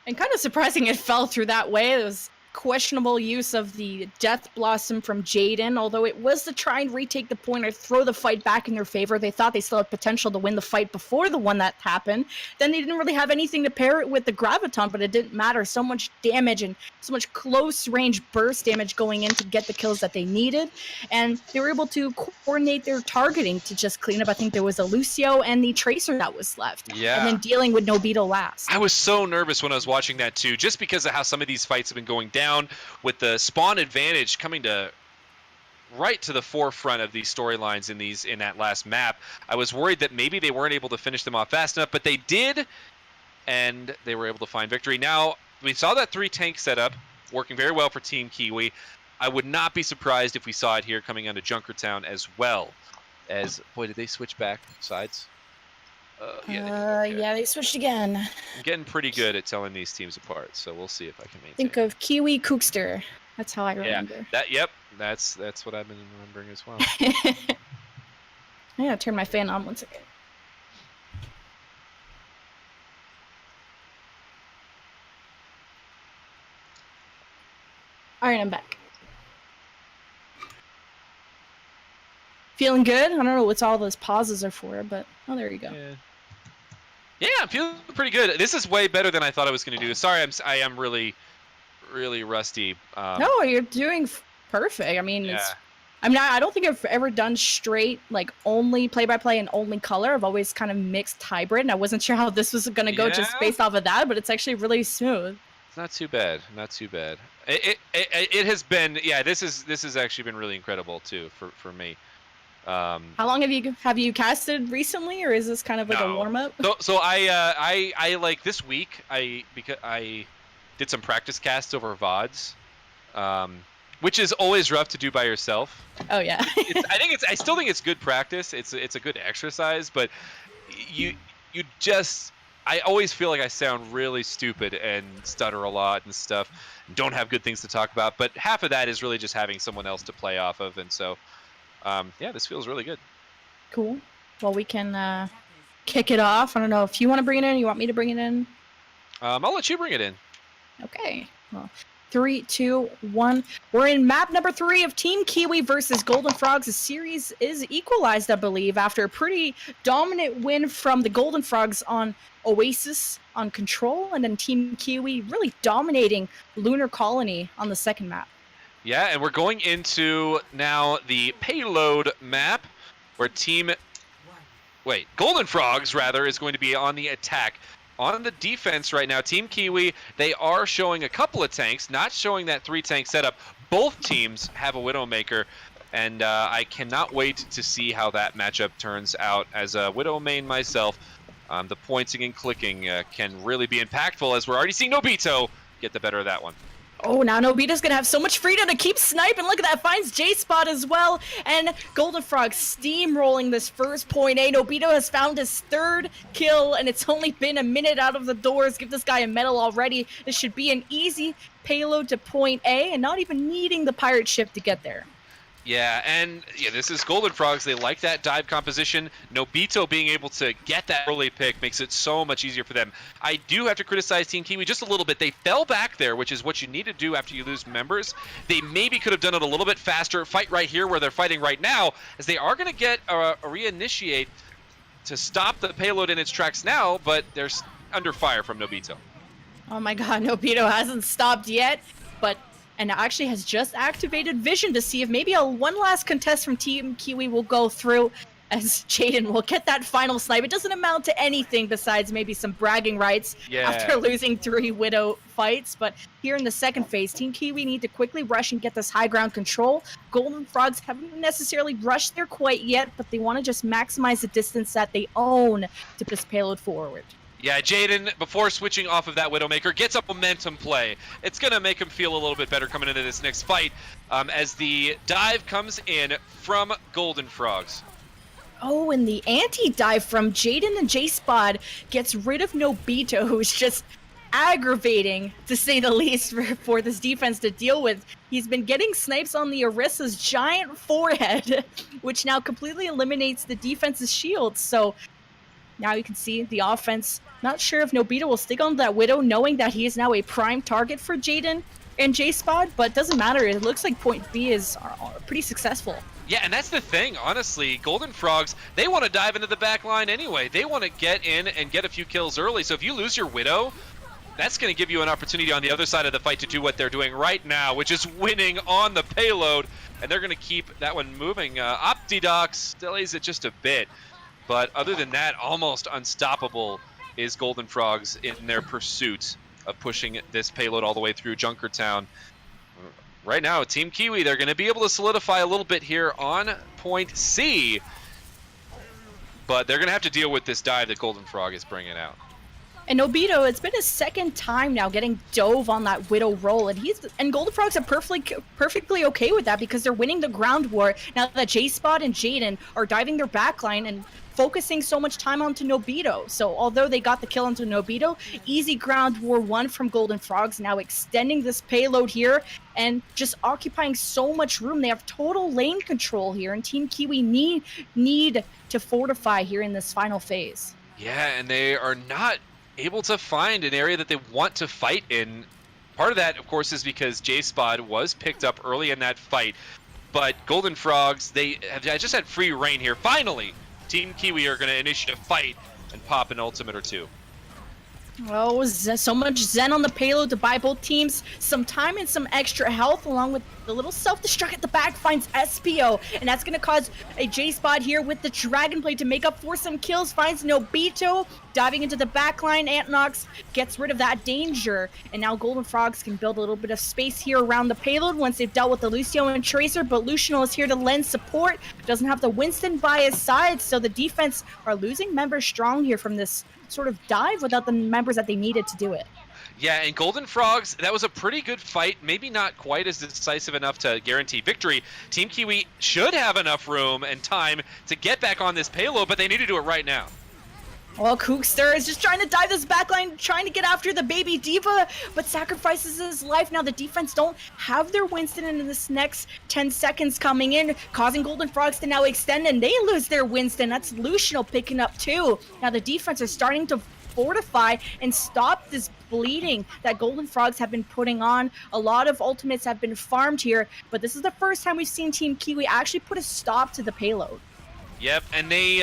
And kind of surprising it fell through that way. It was questionable use of the Death Blossom from Jaden, although it was to try and retake the point or throw the fight back in their favor. They thought they still had potential to win the fight before the one that happened. Then they didn't really have anything to pair it with the Graviton, but it didn't matter. So much damage and so much close range burst damage going in to get the kills that they needed. And they were able to coordinate their targeting to just clean up. I think there was a Lucio and the Tracer that was left. Yeah. And then dealing with Nobito last. I was so nervous when I was watching that too, just because of how some of these fights have been going down, with the spawn advantage coming to right to the forefront of these storylines in that last map. I was worried that maybe they weren't able to finish them off fast enough, but they did, and they were able to find victory. Now, we saw that 3-tank setup working very well for Team Kiwi. I would not be surprised if we saw it here coming onto Junkertown as well. As, boy, did they switch back sides? Yeah, they switched again. I'm getting pretty good at telling these teams apart, so we'll see if I can maintain. Think of Kiwi Kookster. That's how I remember. Yeah, that's what I've been remembering as well. I gotta turn my fan on one second. Alright, I'm back. Feeling good? I don't know what all those pauses are for, but oh, there you go. Yeah, I'm feeling pretty good. This is way better than I thought I was going to do. Sorry, I am really, really rusty. No, you're doing perfect. I mean, I don't think I've ever done straight, like, only play-by-play and only color. I've always kind of mixed hybrid, and I wasn't sure how this was going to go just based off of that, but it's actually really smooth. It's not too bad. Not too bad. It has been, this has actually been really incredible, too, for me. How long have you casted recently, or is this kind of like a warm up? So I like this week because I did some practice casts over VODs, which is always rough to do by yourself. Oh yeah. I still think it's good practice. It's a good exercise, but I always feel like I sound really stupid and stutter a lot and stuff, and don't have good things to talk about. But half of that is really just having someone else to play off of, and so. This feels really good. Cool. Well, we can kick it off. I don't know if you want to bring it in. You want me to bring it in? I'll let you bring it in. Okay. Well, 3, 2, 1. We're in map number 3 of Team Kiwi versus Golden Frogs. The series is equalized, I believe, after a pretty dominant win from the Golden Frogs on Oasis on Control, and then Team Kiwi really dominating Lunar Colony on the second map. Yeah, and we're going into now the payload map where Golden Frogs, rather, is going to be on the attack. On the defense right now, Team Kiwi, they are showing a couple of tanks, not showing that 3-tank setup. Both teams have a Widowmaker, and I cannot wait to see how that matchup turns out. As a Widow main myself, the pointing and clicking can really be impactful, as we're already seeing Nobito get the better of that one. Oh, now Nobito's gonna have so much freedom to keep sniping. Look at that, finds J-Spot as well. And Golden Frog steamrolling this first point A. Nobito has found his 3rd kill, and it's only been a minute out of the doors. Give this guy a medal already. This should be an easy payload to point A, and not even needing the pirate ship to get there. Yeah, and this is Golden Frogs. They like that dive composition. Nobito being able to get that early pick makes it so much easier for them. I do have to criticize Team Kiwi just a little bit. They fell back there, which is what you need to do after you lose members. They maybe could have done it a little bit faster. Fight right here where they're fighting right now, as they are going to get a reinitiate to stop the payload in its tracks now, but they're under fire from Nobito. Oh my god, Nobito hasn't stopped yet, and actually has just activated Vision to see if maybe one last contest from Team Kiwi will go through, as Jaden will get that final snipe. It doesn't amount to anything besides maybe some bragging rights after losing 3 Widow fights. But here in the second phase, Team Kiwi need to quickly rush and get this high ground control. Golden Frogs haven't necessarily rushed there quite yet, but they want to just maximize the distance that they own to push payload forward. Yeah, Jaden, before switching off of that Widowmaker, gets a momentum play. It's going to make him feel a little bit better coming into this next fight as the dive comes in from Golden Frogs. Oh, and the anti-dive from Jaden and J-Spot gets rid of Nobito, who's just aggravating, to say the least, for this defense to deal with. He's been getting snipes on the Orisa's giant forehead, which now completely eliminates the defense's shields. So now you can see the offense. Not sure if Nobito will stick on that Widow, knowing that he is now a prime target for Jaden. and J-Spot, but doesn't matter. It looks like point B is pretty successful. Yeah, and that's the thing, honestly. Golden Frogs, they want to dive into the back line anyway. They want to get in and get a few kills early. So if you lose your Widow, that's going to give you an opportunity on the other side of the fight to do what they're doing right now, which is winning on the payload. And they're going to keep that one moving. Optidox delays it just a bit. But other than that, almost unstoppable is Golden Frogs in their pursuit of pushing this payload all the way through Junkertown. Right now, Team Kiwi, they're going to be able to solidify a little bit here on point C. But they're going to have to deal with this dive that Golden Frog is bringing out. And Nobito, it's been his second time now getting dove on that Widow roll, and Golden Frogs are perfectly okay with that because they're winning the ground war now that J-Spot and Jaden are diving their backline and focusing so much time onto Nobito. So although they got the kill onto Nobito, easy ground war 1 from Golden Frogs, now extending this payload here and just occupying so much room. They have total lane control here, and Team Kiwi need to fortify here in this final phase. Yeah, and they are not able to find an area that they want to fight in. Part of that, of course, is because J-Spot was picked up early in that fight, but Golden Frogs, they have just had free reign here. Finally, Team Kiwi are going to initiate a fight and pop an ultimate or two. Oh, so much Zen on the payload to buy both teams some time and some extra health, along with the little self-destruct at the back finds SPO, and that's going to cause a J-Spot here with the Dragon Blade to make up for some kills, finds Nobito, diving into the backline. Antnox gets rid of that danger, and now Golden Frogs can build a little bit of space here around the payload once they've dealt with the Lucio and Tracer, but Luciano is here to lend support, doesn't have the Winston by his side, so the defense are losing members strong here from this sort of dive without the members that they needed to do it. Yeah, and Golden Frogs, that was a pretty good fight, maybe not quite as decisive enough to guarantee victory. Team Kiwi should have enough room and time to get back on this payload, but they need to do it right now. Well, Kookster is just trying to dive this backline, trying to get after the baby diva, but sacrifices his life. Now the defense don't have their Winston in this next 10 seconds coming in, causing Golden Frogs to now extend, and they lose their Winston. That's Luciano picking up too. Now the defense is starting to fortify and stop this bleeding that Golden Frogs have been putting on. A lot of ultimates have been farmed here, but this is the first time we've seen Team Kiwi actually put a stop to the payload. Yep, and they,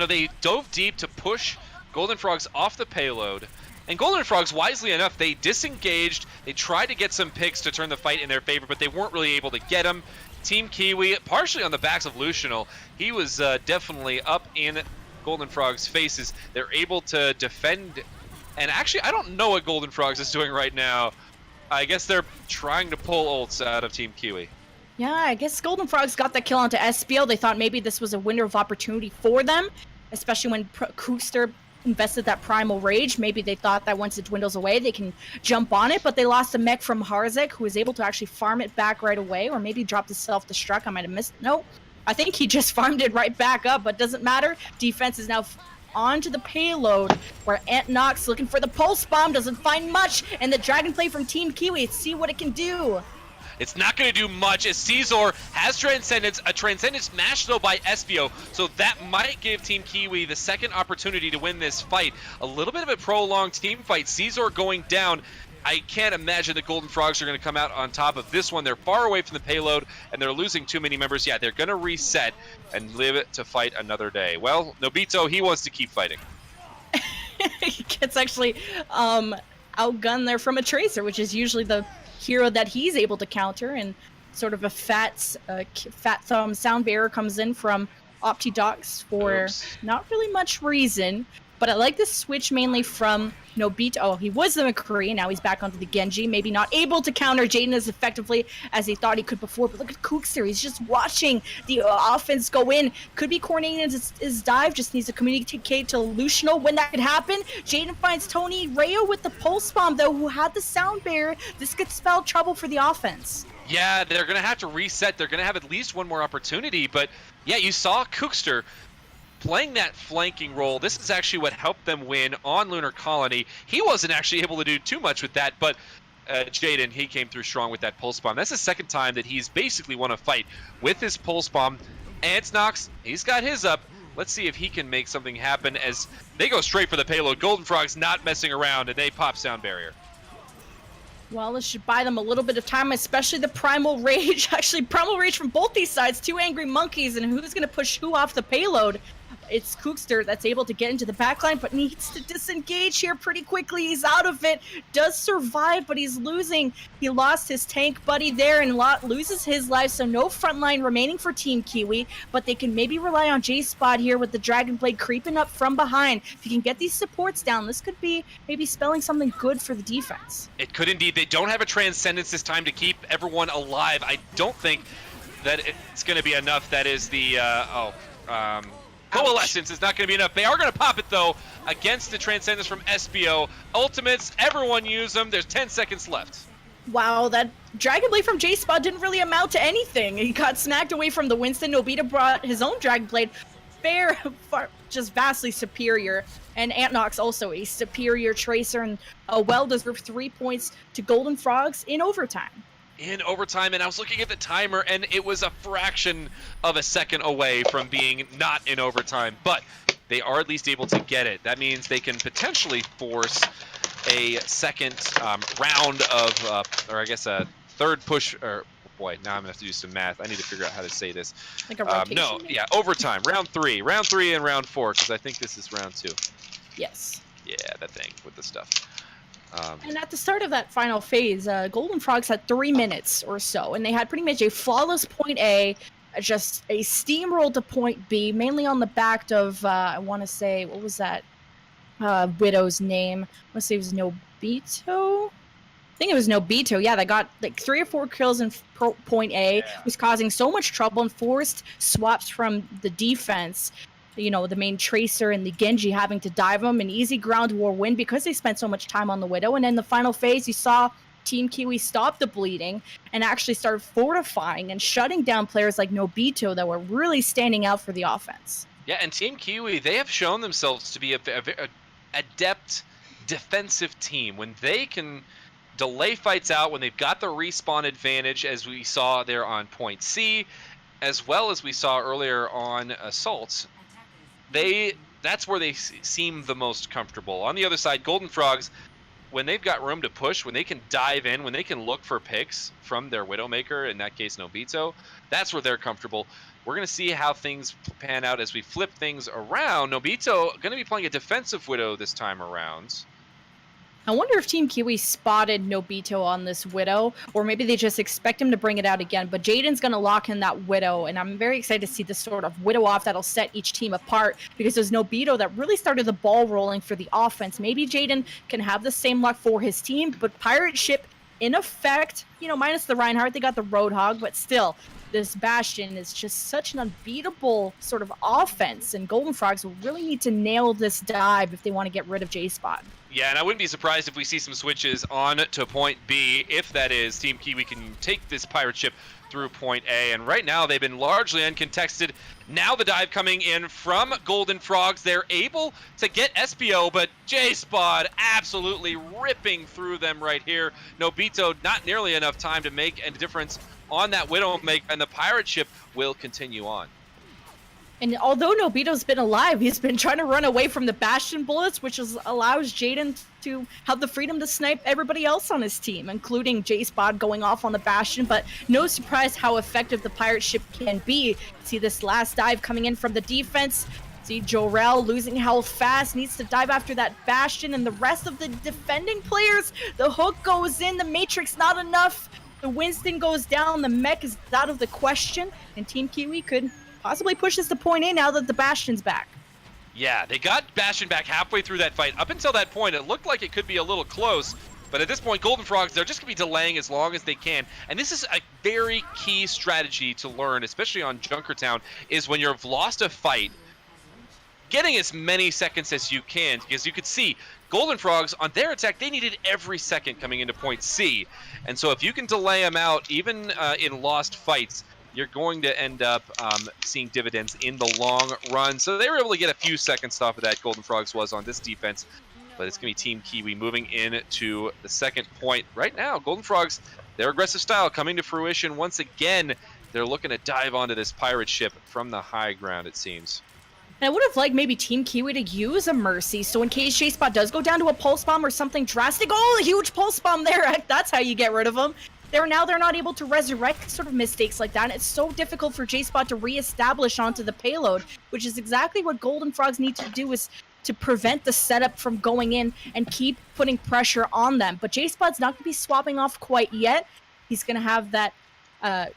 they dove deep to push Golden Frogs off the payload. And Golden Frogs, wisely enough, they disengaged. They tried to get some picks to turn the fight in their favor, but they weren't really able to get them. Team Kiwi, partially on the backs of Luciano, he was definitely up in Golden Frogs' faces. They're able to defend. And actually, I don't know what Golden Frogs is doing right now. I guess they're trying to pull ults out of Team Kiwi. Yeah, I guess Golden Frogs got that kill onto SPO. They thought maybe this was a window of opportunity for them, especially when Kookster invested that Primal Rage. Maybe they thought that once it dwindles away, they can jump on it, but they lost a mech from Harzek, who was able to actually farm it back right away, or maybe drop the self-destruct. I might have missed. Nope. I think he just farmed it right back up, but doesn't matter. Defense is now onto the payload, where Antnox looking for the pulse bomb, doesn't find much, and the Dragon Play from Team Kiwi. Let's see what it can do. It's not going to do much as Caesar has Transcendence, a Transcendence match though by Espio, so that might give Team Kiwi the second opportunity to win this fight. A little bit of a prolonged team fight, Caesar going down. I can't imagine the Golden Frogs are going to come out on top of this one. They're far away from the payload, and they're losing too many members. Yeah, they're going to reset and live it to fight another day. Well, Nobito, he wants to keep fighting. He gets actually outgunned there from a Tracer, which is usually the hero that he's able to counter, and sort of a fat thumb sound barrier comes in from Optidox for not really much reason. But I like this switch mainly from Nobito. Oh, he was the McCree, now he's back onto the Genji. Maybe not able to counter Jaden as effectively as he thought he could before. But look at Kookster, he's just watching the offense go in. Could be coordinating his dive, just needs to communicate to Luciano when that could happen. Jaden finds Tony Rayo with the pulse bomb, though, who had the sound barrier. This could spell trouble for the offense. Yeah, they're going to have to reset. They're going to have at least one more opportunity. But yeah, you saw Kookster playing that flanking role. This is actually what helped them win on Lunar Colony. He wasn't actually able to do too much with that, but Jaden, he came through strong with that pulse bomb. That's the second time that he's basically won a fight with his pulse bomb. Antnox, he's got his up. Let's see if he can make something happen as they go straight for the payload. Golden Frog's not messing around, and they pop sound barrier. Well, this should buy them a little bit of time, especially the Primal Rage. Actually, Primal Rage from both these sides, two angry monkeys, and who's going to push who off the payload? It's Kookster that's able to get into the backline, but needs to disengage here pretty quickly. He's out of it, does survive, but he's losing. He lost his tank buddy there and loses his life, so no front line remaining for Team Kiwi, but they can maybe rely on J-Spot here with the Dragon Blade creeping up from behind. If you can get these supports down, this could be maybe spelling something good for the defense. It could indeed. They don't have a Transcendence this time to keep everyone alive. I don't think that it's going to be enough. That is the, Coalescence is not going to be enough. They are going to pop it, though, against the Transcendence from SBO. Ultimates, everyone use them. There's 10 seconds left. Wow, that Dragon Blade from J-Spot didn't really amount to anything. He got snagged away from the Winston. Nobita brought his own Dragon Blade. Just vastly superior. And Antnox also a superior Tracer, and a well-deserved 3 points to Golden Frogs in overtime. In overtime, and I was looking at the timer, and it was a fraction of a second away from being not in overtime, but they are at least able to get it. That means they can potentially force a second round of, or I guess a third push, or boy, now I'm gonna have to do some math. I need to figure out how to say this. Like a rotation? No, yeah, overtime, round three and round 4, because I think this is round 2. Yes. Yeah, that thing with the stuff. And at the start of that final phase, Golden Frogs had 3 minutes or so, and they had pretty much a flawless point A, just a steamroll to point B, mainly on the back of, I want to say, what was that Widow's name? I want to say it was Nobito? I think it was Nobito, yeah, that got like 3 or 4 kills in point A, was causing so much trouble and forced swaps from the defense. You know, the main Tracer and the Genji having to dive them, an easy ground war win because they spent so much time on the Widow. And in the final phase, you saw Team Kiwi stop the bleeding and actually start fortifying and shutting down players like Nobito that were really standing out for the offense. Yeah, and Team Kiwi, they have shown themselves to be a adept defensive team. When they can delay fights out, when they've got the respawn advantage, as we saw there on point C, as well as we saw earlier on Assaults, that's where they seem the most comfortable. On the other side, Golden Frogs, when they've got room to push, when they can dive in, when they can look for picks from their Widowmaker, in that case Nobito, that's where they're comfortable. We're going to see how things pan out as we flip things around. Nobito going to be playing a defensive Widow this time around. I wonder if Team Kiwi spotted Nobito on this Widow, or maybe they just expect him to bring it out again. But Jaden's going to lock in that Widow, and I'm very excited to see this sort of Widow off that'll set each team apart, because it was Nobito that really started the ball rolling for the offense. Maybe Jaden can have the same luck for his team, but Pirate Ship, in effect, you know, minus the Reinhardt, they got the Roadhog, but still, this Bastion is just such an unbeatable sort of offense, and Golden Frogs will really need to nail this dive if they want to get rid of J-Spot. Yeah, and I wouldn't be surprised if we see some switches on to point B, if that is Team Kiwi can take this pirate ship through point A. And right now they've been largely uncontested. Now the dive coming in from Golden Frogs. They're able to get SBO, but J-Spot absolutely ripping through them right here. Nobito, not nearly enough time to make a difference on that Widowmaker, and the pirate ship will continue on. And although Nobito's been alive, he's been trying to run away from the Bastion bullets, which allows Jaden to have the freedom to snipe everybody else on his team, including J-Spot going off on the Bastion. But no surprise how effective the pirate ship can be. See this last dive coming in from the defense. See Jorel losing health fast, needs to dive after that Bastion, and the rest of the defending players, the hook goes in, the Matrix not enough. The Winston goes down, the mech is out of the question, and Team Kiwi could possibly push this to point A now that the Bastion's back. Yeah, they got Bastion back halfway through that fight. Up until that point, it looked like it could be a little close, but at this point, Golden Frogs, they're just going to be delaying as long as they can. And this is a very key strategy to learn, especially on Junkertown, is when you've lost a fight, getting as many seconds as you can, because you could see Golden Frogs, on their attack, they needed every second coming into point C. And so if you can delay them out, even in lost fights, you're going to end up seeing dividends in the long run. So they were able to get a few seconds off of that, Golden Frogs was on this defense. But it's going to be Team Kiwi moving into the second point. Right now, Golden Frogs, their aggressive style coming to fruition once again. They're looking to dive onto this pirate ship from the high ground, it seems. And I would have liked maybe Team Kiwi to use a Mercy, so in case J-Spot does go down to a Pulse Bomb or something drastic, oh, a huge Pulse Bomb there, that's how you get rid of them. They're not able to resurrect sort of mistakes like that, and it's so difficult for J-Spot to reestablish onto the payload, which is exactly what Golden Frogs need to do, is to prevent the setup from going in and keep putting pressure on them. But J-Spot's not going to be swapping off quite yet. He's going to have that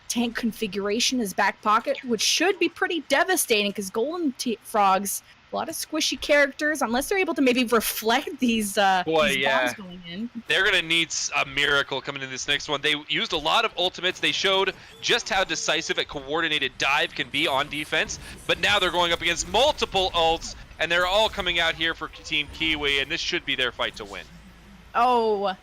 tank configuration in his back pocket, which should be pretty devastating because Golden Frogs, a lot of squishy characters, unless they're able to maybe reflect these, these bombs going in. They're going to need a miracle coming in this next one. They used a lot of ultimates. They showed just how decisive a coordinated dive can be on defense, but now they're going up against multiple ults, and they're all coming out here for Team Kiwi, and this should be their fight to win. Oh,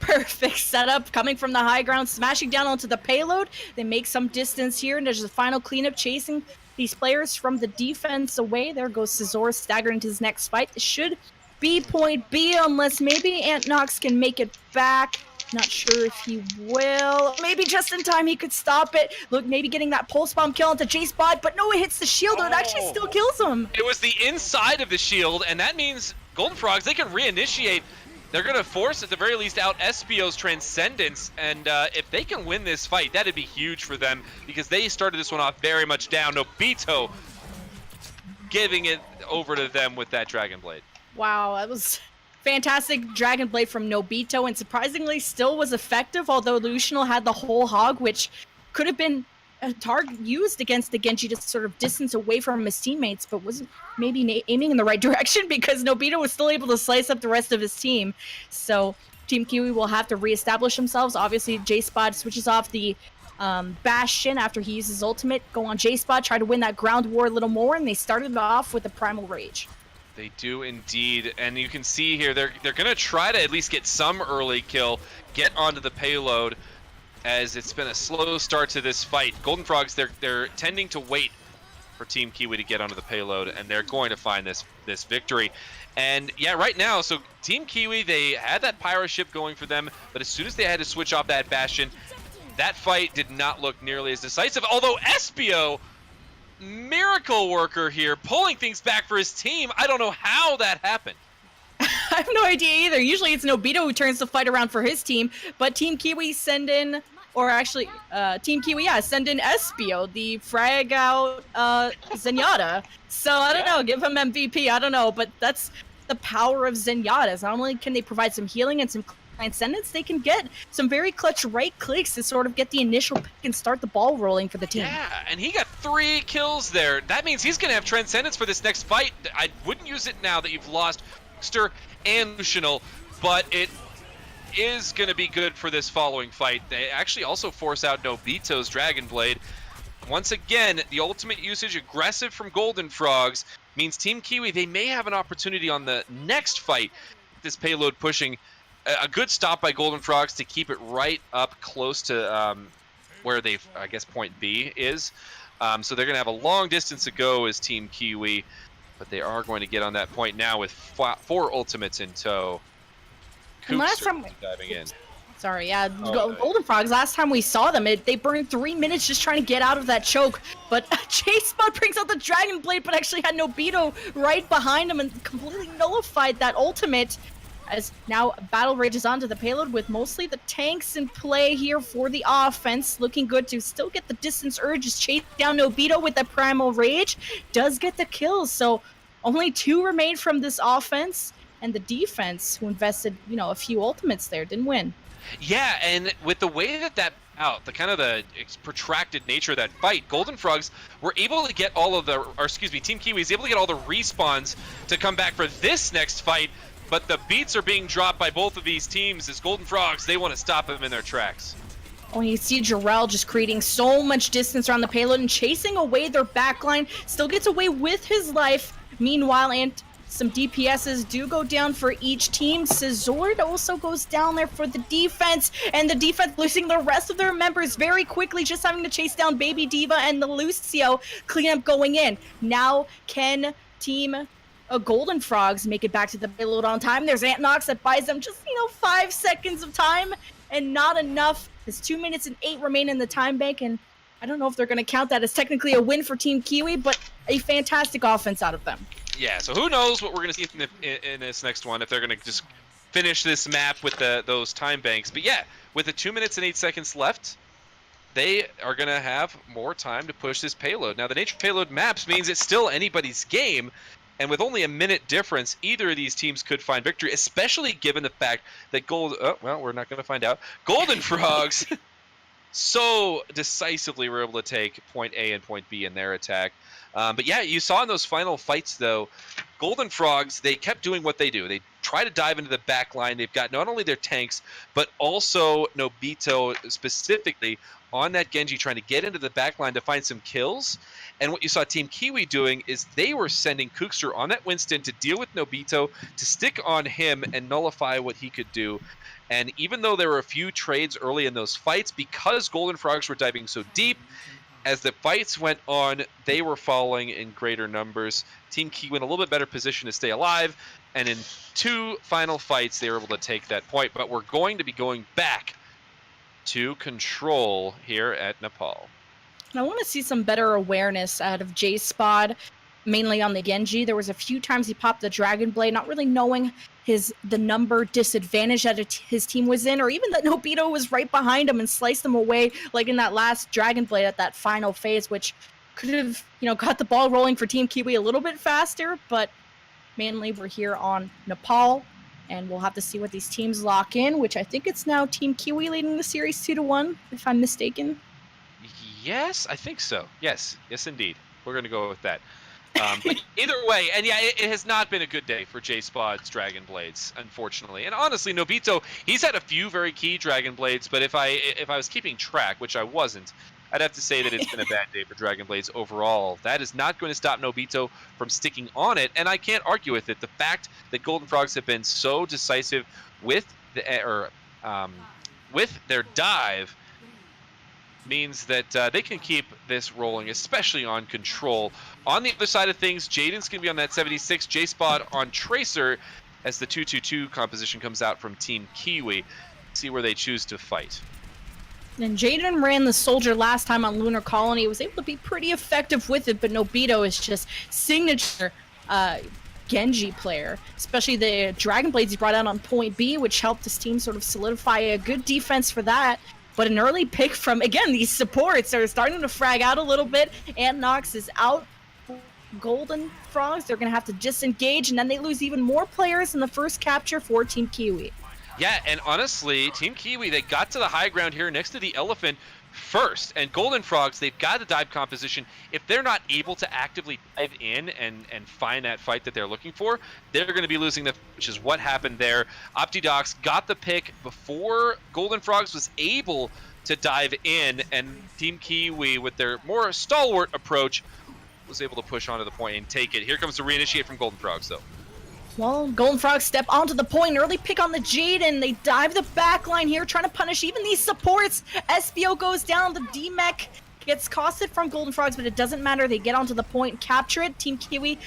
perfect setup coming from the high ground, smashing down onto the payload. They make some distance here, and there's a final cleanup chasing these players from the defense away. There goes Scizor staggered into his next fight. This should be point B, unless maybe Antnox can make it back. Not sure if he will. Maybe just in time he could stop it. Look, maybe getting that pulse bomb kill onto J-Spot, but no, it hits the shield, and it actually still kills him. It was the inside of the shield, and that means Golden Frogs, they can reinitiate. They're going to force, at the very least, out Espio's Transcendence, and if they can win this fight, that'd be huge for them, because they started this one off very much down. Nobito giving it over to them with that Dragon Blade. Wow, that was fantastic Dragon Blade from Nobito, and surprisingly still was effective, although Lucianal had the whole hog, which could have been a target used against the Genji to sort of distance away from his teammates, but wasn't maybe aiming in the right direction because Nobito was still able to slice up the rest of his team. So Team Kiwi will have to reestablish themselves. Obviously, J-Spot switches off the Bastion after he uses his ultimate, go on J-Spot, try to win that ground war a little more, and they started off with the Primal Rage. They do indeed, and you can see here they're going to try to at least get some early kill, get onto the payload, as it's been a slow start to this fight. Golden Frogs, they're tending to wait for Team Kiwi to get onto the payload, and they're going to find this victory. And yeah, right now, so Team Kiwi, they had that pyro ship going for them, but as soon as they had to switch off that Bastion, that fight did not look nearly as decisive, although Espio, miracle worker here, pulling things back for his team. I don't know how that happened. I have no idea either. Usually it's Nobito who turns the fight around for his team, but Team Kiwi send in, or actually, Team Kiwi, send in Espio, the frag out Zenyatta. So I don't know, give him MVP, I don't know, but that's the power of Zenyatta's. Not only can they provide some healing and some transcendence, they can get some very clutch right clicks to sort of get the initial pick and start the ball rolling for the team. Yeah, and he got 3 kills there. That means he's going to have transcendence for this next fight. I wouldn't use it now that you've lost and Lucianal, but it is going to be good for this following fight. They actually also force out Nobito's Dragon Blade. Once again, the ultimate usage, aggressive from Golden Frogs, means Team Kiwi, they may have an opportunity on the next fight. This payload pushing. A good stop by Golden Frogs to keep it right up close to where they've, I guess, point B is. So they're going to have a long distance to go as Team Kiwi. But they are going to get on that point now with 4 ultimates in tow. And last time, diving in. Sorry, yeah, Golden Frogs, last time we saw them, they burned 3 minutes just trying to get out of that choke. But J-Spot brings out the Dragon Blade, but actually had Nobito right behind him and completely nullified that ultimate. As now battle rages onto the payload with mostly the tanks in play here for the offense. Looking good to still get the distance urge, just chase down Nobito with the Primal Rage. Does get the kills, so only 2 remain from this offense. And the defense, who invested, a few ultimates there, didn't win. Yeah, and with the way that out, the kind of the protracted nature of that fight, Golden Frogs were able to get Team Kiwi is able to get all the respawns to come back for this next fight. But the beats are being dropped by both of these teams as Golden Frogs, they want to stop them in their tracks. Oh, you see Jarrell just creating so much distance around the payload and chasing away their backline. Still gets away with his life. Meanwhile, and some DPSs do go down for each team. Scizor also goes down there for the defense. And the defense losing the rest of their members very quickly, just having to chase down Baby Diva and the Lucio. Cleanup going in. Now can Team Golden Frogs make it back to the payload on time. There's Antnox that buys them just, 5 seconds of time, and not enough. There's 2 minutes and 8 remain in the time bank, and I don't know if they're going to count that as technically a win for Team Kiwi, but a fantastic offense out of them. Yeah, so who knows what we're going to see in this next one, if they're going to just finish this map with those time banks. But yeah, with the 2 minutes and 8 seconds left, they are going to have more time to push this payload. Now, the nature of payload maps means it's still anybody's game, and with only a minute difference, either of these teams could find victory, especially given the fact that we're not going to find out. Golden Frogs so decisively were able to take point A and point B in their attack. But yeah, you saw in those final fights, though, Golden Frogs, they kept doing what they do. They try to dive into the back line. They've got not only their tanks, but also Nobito specifically on that Genji trying to get into the back line to find some kills. And what you saw Team Kiwi doing is they were sending Kookster on that Winston to deal with Nobito, to stick on him and nullify what he could do. And even though there were a few trades early in those fights, because Golden Frogs were diving so deep, as the fights went on, they were falling in greater numbers. Team Kiwi in a little bit better position to stay alive, and in 2 final fights, they were able to take that point. But we're going to be going back to control here at Nepal. And I want to see some better awareness out of J-Spod, mainly on the Genji. There was a few times he popped the Dragon Blade, not really knowing the number disadvantage that his team was in, or even that Nobito was right behind him and sliced them away, like in that last Dragon Blade at that final phase, which could have, got the ball rolling for Team Kiwi a little bit faster. But mainly we're here on Nepal, and we'll have to see what these teams lock in, which I think it's now Team Kiwi leading the series 2-1, if I'm mistaken. Yes, I think so. Yes, indeed. We're going to go with that. But either way, and yeah, it has not been a good day for J-Spod's Dragon Blades, unfortunately. And honestly, Nobito, he's had a few very key Dragon Blades, but if I was keeping track, which I wasn't, I'd have to say that it's been a bad day for Dragon Blades overall. That is not going to stop Nobito from sticking on it, and I can't argue with it. The fact that Golden Frogs have been so decisive with their dive means that they can keep this rolling, especially on control. On the other side of things, Jaden's going to be on that 76, J-Spod on Tracer as the 2-2-2 composition comes out from Team Kiwi. See where they choose to fight. And Jaden ran the Soldier last time on Lunar Colony, was able to be pretty effective with it, but Nobito is just signature Genji player, especially the Dragon Blades he brought out on point B, which helped his team sort of solidify a good defense for that. But an early pick from, again, these supports are starting to frag out a little bit. And Nox is out. Golden Frogs, they're going to have to disengage, and then they lose even more players in the first capture for Team Kiwi. Yeah, and honestly, Team Kiwi, they got to the high ground here next to the elephant first. And Golden Frogs, they've got a dive composition. If they're not able to actively dive in and find that fight that they're looking for, they're going to be losing which is what happened there. Optidox got the pick before Golden Frogs was able to dive in, and Team Kiwi, with their more stalwart approach, was able to push onto the point and take it. Here comes the reinitiate from Golden Frogs, though. Well, Golden Frogs step onto the point, early pick on the Jaden. They dive the back line here, trying to punish even these supports. SBO goes down, the D-Mech gets costed from Golden Frogs, but it doesn't matter. They get onto the point, capture it. Team Kiwi,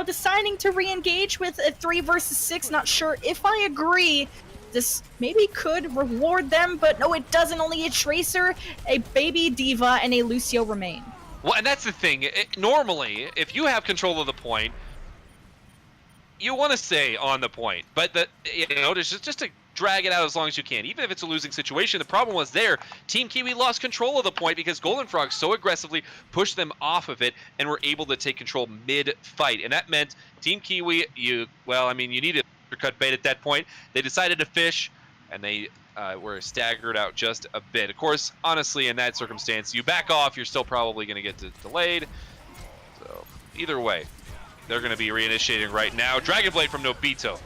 deciding to re-engage with a 3 versus 6. Not sure if I agree. This maybe could reward them, but no, it doesn't. Only a Tracer, a Baby D.Va, and a Lucio remain. Well, and that's the thing. Normally, if you have control of the point, you want to stay on the point, but just to drag it out as long as you can, even if it's a losing situation. The problem was there, Team Kiwi lost control of the point because Golden Frogs so aggressively pushed them off of it and were able to take control mid-fight, and that meant Team Kiwi, you needed a cut bait at that point. They decided to fish, and they were staggered out just a bit. Of course, honestly, in that circumstance, you back off, you're still probably going to get delayed. So either way, they're going to be reinitiating right now. Dragon Blade from Nobito.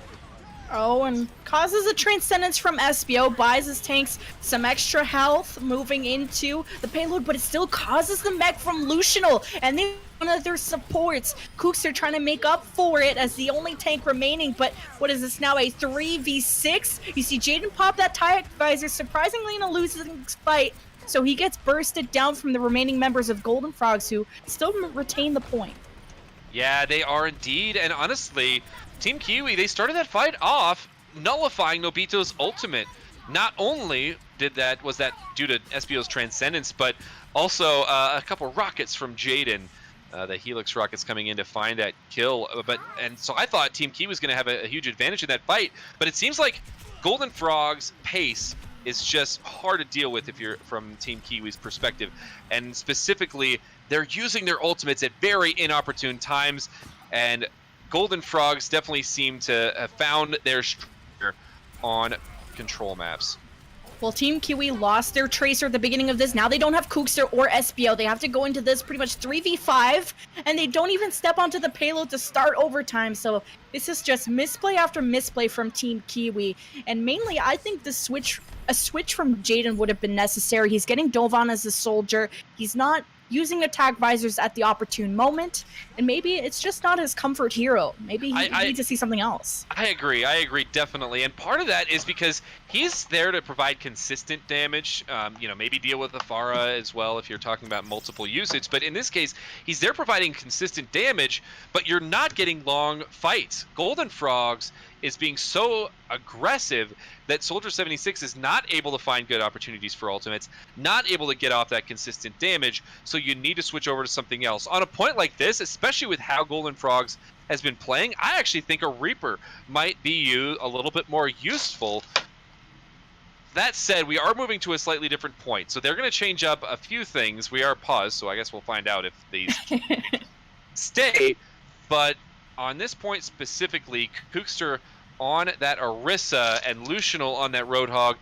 Oh, and causes a Transcendence from SBO, buys his tanks some extra health moving into the payload, but it still causes the mech from Lucianal, and then one of their supports. Kooks are trying to make up for it as the only tank remaining, but what is this now, a 3v6? You see Jaden pop that TIE visor, surprisingly in a losing fight, so he gets bursted down from the remaining members of Golden Frogs, who still retain the point. Yeah, they are indeed, and honestly, Team Kiwi, they started that fight off nullifying Nobito's ultimate. Not only was that due to SBO's Transcendence, but also a couple rockets from Jaden The Helix rockets coming in to find that kill, and so I thought Team Kiwi was going to have a huge advantage in that fight, but it seems like Golden Frog's pace is just hard to deal with if you're from Team Kiwi's perspective, and specifically, they're using their ultimates at very inopportune times, and Golden Frogs definitely seem to have found their structure on control maps. Well, Team Kiwi lost their Tracer at the beginning of this. Now they don't have Kookster or SBO. They have to go into this pretty much 3v5, and they don't even step onto the payload to start overtime. So this is just misplay after misplay from Team Kiwi. And mainly, I think a switch from Jaden would have been necessary. He's getting Dovan as a soldier. He's not using attack visors at the opportune moment, and maybe it's just not his comfort hero. Maybe he needs to see something else. I agree definitely, and part of that is because he's there to provide consistent damage, maybe deal with the Pharah as well if you're talking about multiple usage, but in this case, he's there providing consistent damage, but you're not getting long fights. Golden Frogs is being so aggressive that Soldier 76 is not able to find good opportunities for ultimates, not able to get off that consistent damage, so you need to switch over to something else. On a point like this, especially with how Golden Frogs has been playing, I actually think a Reaper might be a little bit more useful. That said, we are moving to a slightly different point, so they're going to change up a few things. We are paused, so I guess we'll find out if these stay, but on this point specifically, Kookster on that Orisa and Lucianal on that Roadhog,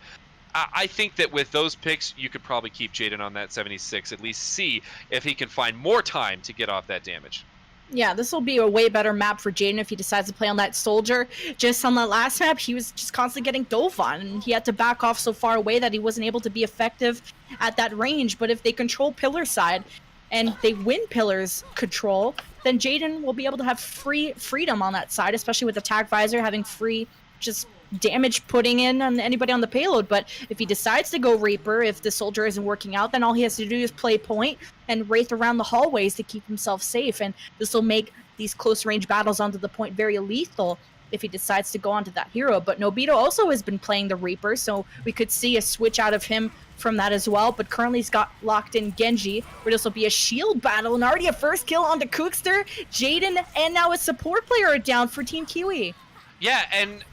I think that with those picks, you could probably keep Jaden on that 76, at least see if he can find more time to get off that damage. Yeah, this will be a way better map for Jaden if he decides to play on that soldier. Just on that last map, he was just constantly getting Dovan, and he had to back off so far away that he wasn't able to be effective at that range. But if they control pillar side, and they win Pillar's control, then Jaden will be able to have freedom on that side, especially with Attack Visor having free just damage putting in on anybody on the payload. But if he decides to go Reaper, if the soldier isn't working out, then all he has to do is play point and wraith around the hallways to keep himself safe. And this will make these close range battles onto the point very lethal if he decides to go onto that hero. But Nobito also has been playing the Reaper, so we could see a switch out of him from that as well. But currently he's got locked in Genji, where this will be a shield battle, and already a first kill onto Kookster, Jaden, and now a support player are down for Team Kiwi. Yeah, and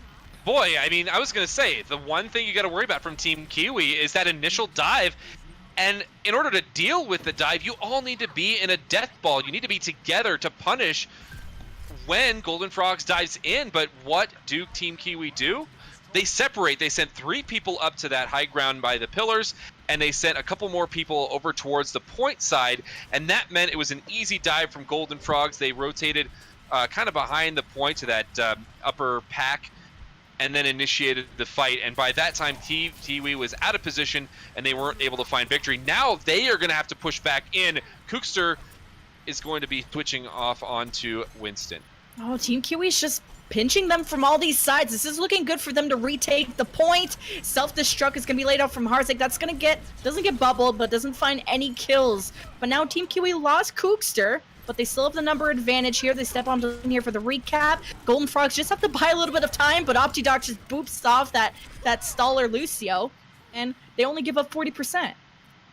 boy, I mean, I was going to say, the one thing you got to worry about from Team Kiwi is that initial dive. And in order to deal with the dive, you all need to be in a death ball. You need to be together to punish when Golden Frogs dives in. But what do Team Kiwi do? They separate. They sent 3 people up to that high ground by the pillars, and they sent a couple more people over towards the point side, and that meant it was an easy dive from Golden Frogs. They rotated kind of behind the point to that upper pack, and then initiated the fight. And by that time, Kiwi was out of position, and they weren't able to find victory. Now they are going to have to push back in. Kookster is going to be switching off onto Winston. Oh, Team Kiwi's just pinching them from all these sides. This is looking good for them to retake the point. Self-destruct is going to be laid out from Harzek. That's going to doesn't get bubbled, but doesn't find any kills. But now Team Kiwi lost Kookster, but they still have the number advantage here. They step onto in here for the recap. Golden Frogs just have to buy a little bit of time, but Optidoc just boops off that Staller Lucio, and they only give up 40%.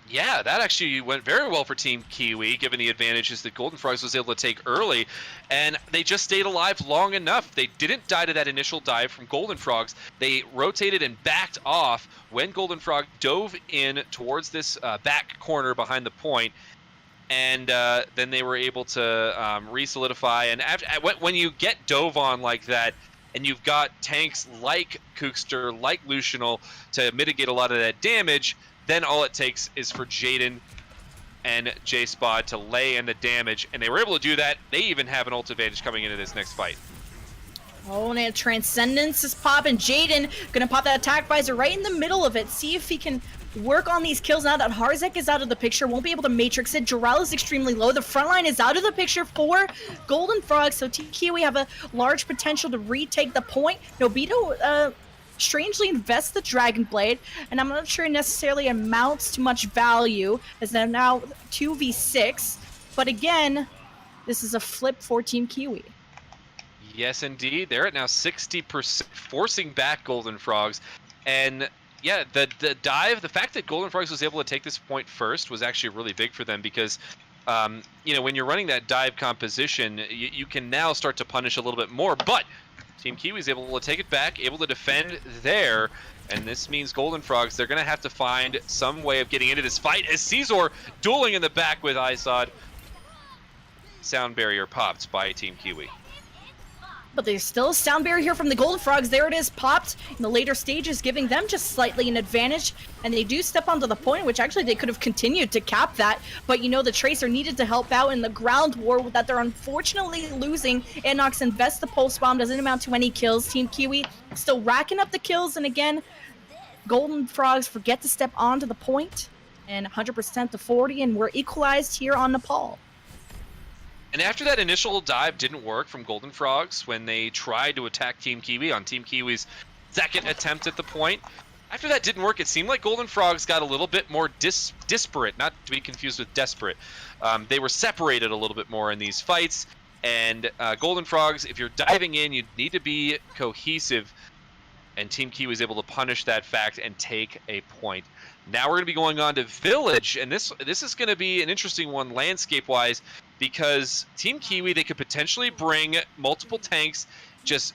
Yeah, that actually went very well for Team Kiwi, given the advantages that Golden Frogs was able to take early, and they just stayed alive long enough. They didn't die to that initial dive from Golden Frogs. They rotated and backed off when Golden Frog dove in towards this back corner behind the point, and then they were able to re-solidify. And when you get dove on like that, and you've got tanks like Kookster, like Lucianal to mitigate a lot of that damage, then all it takes is for Jaden and J-Spot to lay in the damage, and they were able to do that. They even have an ult advantage coming into this next fight. Oh, and Transcendence is popping. Jaden gonna pop that attack visor right in the middle of it. See if he can work on these kills now that Harzek is out of the picture. Won't be able to matrix it. Jarrell is extremely low. The front line is out of the picture for Golden Frogs, so Team Kiwi have a large potential to retake the point. Nobito, strangely invests the Dragon Blade, and I'm not sure it necessarily amounts to much value, as they're now 2v6. But again, this is a flip for Team Kiwi. Yes, indeed. They're at now 60%, forcing back Golden Frogs. And yeah, the dive, the fact that Golden Frogs was able to take this point first was actually really big for them, because You know, when you're running that dive composition, you can now start to punish a little bit more. But Team Kiwi is able to take it back, able to defend there. And this means Golden Frogs, they're going to have to find some way of getting into this fight as Caesar dueling in the back with Isod. Sound barrier popped by Team Kiwi. But there's still a sound barrier here from the Golden Frogs. There it is, popped in the later stages, giving them just slightly an advantage. And they do step onto the point, which actually they could have continued to cap that. But you know, the Tracer needed to help out in the ground war that they're unfortunately losing. Anox invests the pulse bomb, doesn't amount to any kills. Team Kiwi still racking up the kills. And again, Golden Frogs forget to step onto the point. And 100% to 40, and we're equalized here on Nepal. And after that initial dive didn't work from Golden Frogs when they tried to attack Team Kiwi on Team Kiwi's second attempt at the point, after that didn't work, it seemed like Golden Frogs got a little bit more disparate, not to be confused with desperate. They were separated a little bit more in these fights, and Golden Frogs, if you're diving in, you need to be cohesive, and Team Kiwi was able to punish that fact and take a point. Now we're going to be going on to Village, and this is going to be an interesting one landscape-wise, because Team Kiwi, they could potentially bring multiple tanks, just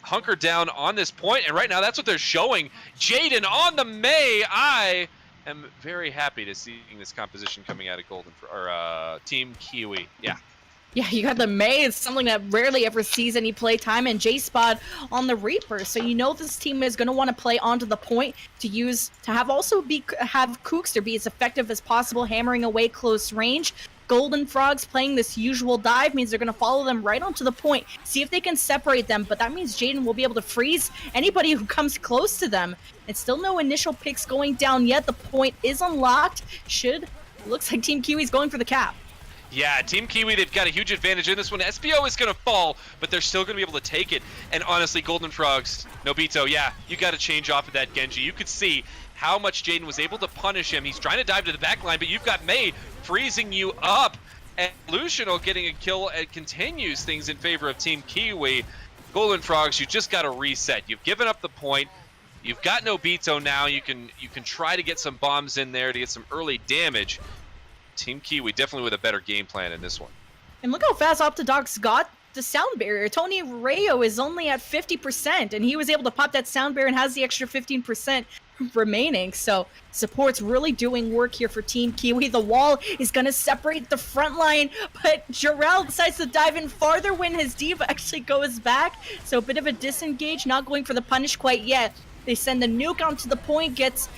hunker down on this point, and right now that's what they're showing. Jaden on the May. I am very happy to see this composition coming out of Team Kiwi. Yeah, you got the May. It's something that rarely ever sees any play time, and J-Spot on the Reaper. So you know this team is going to want to play onto the point to have Kookster be as effective as possible, hammering away close range. Golden Frogs playing this usual dive means they're going to follow them right onto the point, see if they can separate them, but that means Jaden will be able to freeze anybody who comes close to them. And still no initial picks going down yet. The point is unlocked. Looks like Team Kiwi's going for the cap. Yeah, Team Kiwi, they've got a huge advantage in this one. SBO is going to fall, but they're still going to be able to take it. And honestly, Golden Frogs, Nobito, yeah, you got to change off of that Genji. You could see how much Jaden was able to punish him. He's trying to dive to the back line, but you've got May freezing you up. And Luciano getting a kill and continues things in favor of Team Kiwi. Golden Frogs, you just got to reset. You've given up the point. You've got Nobito now. You can try to get some bombs in there to get some early damage. Team Kiwi definitely with a better game plan in this one. And look how fast Optidox got the sound barrier. Tony Rayo is only at 50%, and he was able to pop that sound barrier and has the extra 15% remaining. So support's really doing work here for Team Kiwi. The wall is going to separate the front line, but Jarrell decides to dive in farther when his diva actually goes back. So a bit of a disengage, not going for the punish quite yet. They send the nuke onto the point, gets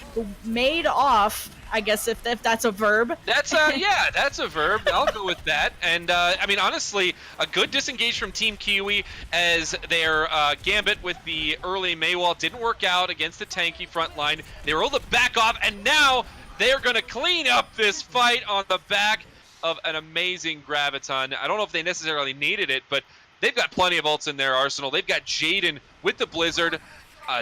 made off, I guess, if that's a verb. That's yeah, that's a verb. I'll go with that. And I mean, honestly, a good disengage from Team Kiwi as their gambit with the early Maywall didn't work out against the tanky front line. They were able to back off, and now they're going to clean up this fight on the back of an amazing Graviton. I don't know if they necessarily needed it, but they've got plenty of ults in their arsenal. They've got Jaden with the Blizzard.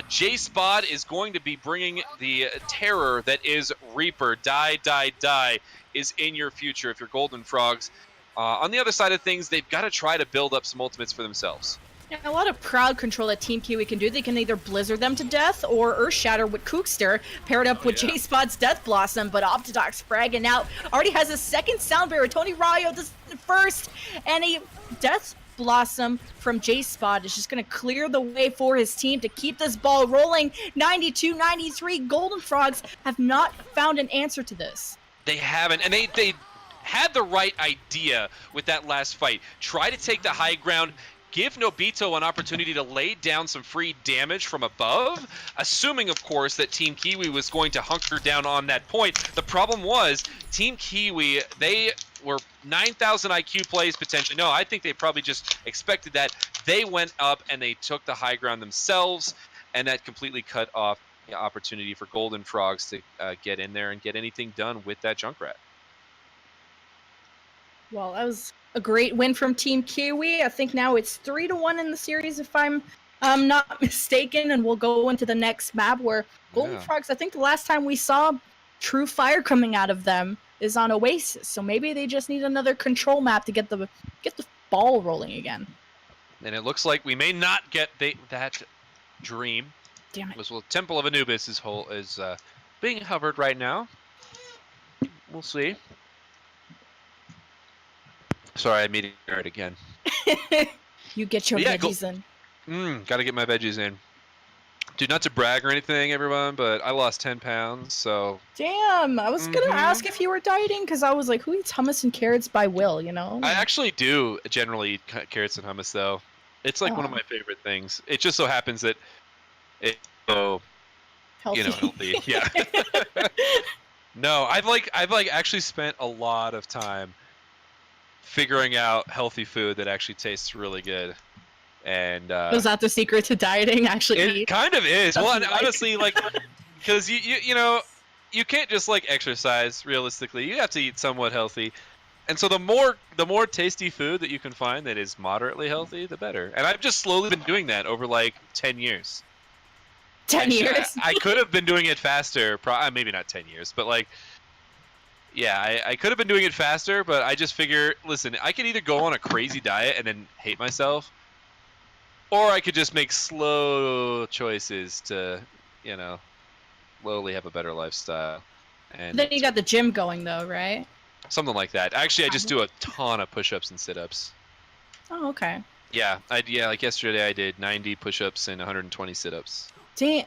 J-Spot is going to be bringing the terror that is Reaper. Die, die, die is in your future if you're Golden Frogs. On the other side of things, they've got to try to build up some ultimates for themselves. Yeah, a lot of crowd control that Team Kiwi can do. They can either Blizzard them to death or Earth Shatter with Kookster, paired up with J-Spot's Death Blossom, but Optidox fragging out. Already has a second sound barrier. Tony Rayo does it first, and a Death Blossom from J-Spot is just going to clear the way for his team to keep this ball rolling. 92-93, Golden Frogs have not found an answer to this. They haven't, and they had the right idea with that last fight. Try to take the high ground, give Nobito an opportunity to lay down some free damage from above, assuming, of course, that Team Kiwi was going to hunker down on that point. The problem was, Team Kiwi, they were 9,000 IQ plays potentially. No, I think they probably just expected that. They went up and they took the high ground themselves, and that completely cut off the opportunity for Golden Frogs to get in there and get anything done with that Junkrat. Well, that was a great win from Team Kiwi. I think now it's 3-1 in the series, if I'm not mistaken, and we'll go into the next map where Golden Frogs, I think the last time we saw true fire coming out of them is on Oasis, so maybe they just need another control map to get the ball rolling again. And it looks like we may not get that dream. Damn it. Well, Temple of Anubis is being hovered right now. We'll see. Sorry, I made it again. You get your Yeah, veggies in. Gotta get my veggies in. Dude, not to brag or anything, everyone, but I lost 10 pounds, so... Damn, I was gonna ask if you were dieting, because I was like, who eats hummus and carrots by will, you know? I actually do generally eat carrots and hummus, though. It's like one of my favorite things. It just so happens that it's so, Healthy. Healthy. Yeah. No, I've actually spent a lot of time figuring out healthy food that actually tastes really good. And Was that the secret to dieting? Actually, it kind of is. Well, and like. honestly, because you can't just exercise realistically. You have to eat somewhat healthy. And so the more tasty food that you can find that is moderately healthy, the better. And I've just slowly been doing that over 10 years. 10 years? I could have been doing it faster. Maybe not 10 years, but I could have been doing it faster, but I just figure, listen, I could either go on a crazy diet and then hate myself, or I could just make slow choices to, slowly have a better lifestyle. And then you got the gym going, though, right? Something like that. Actually, I just do a ton of push-ups and sit-ups. Oh, okay. Yeah, like yesterday I did 90 push-ups and 120 sit-ups. Damn,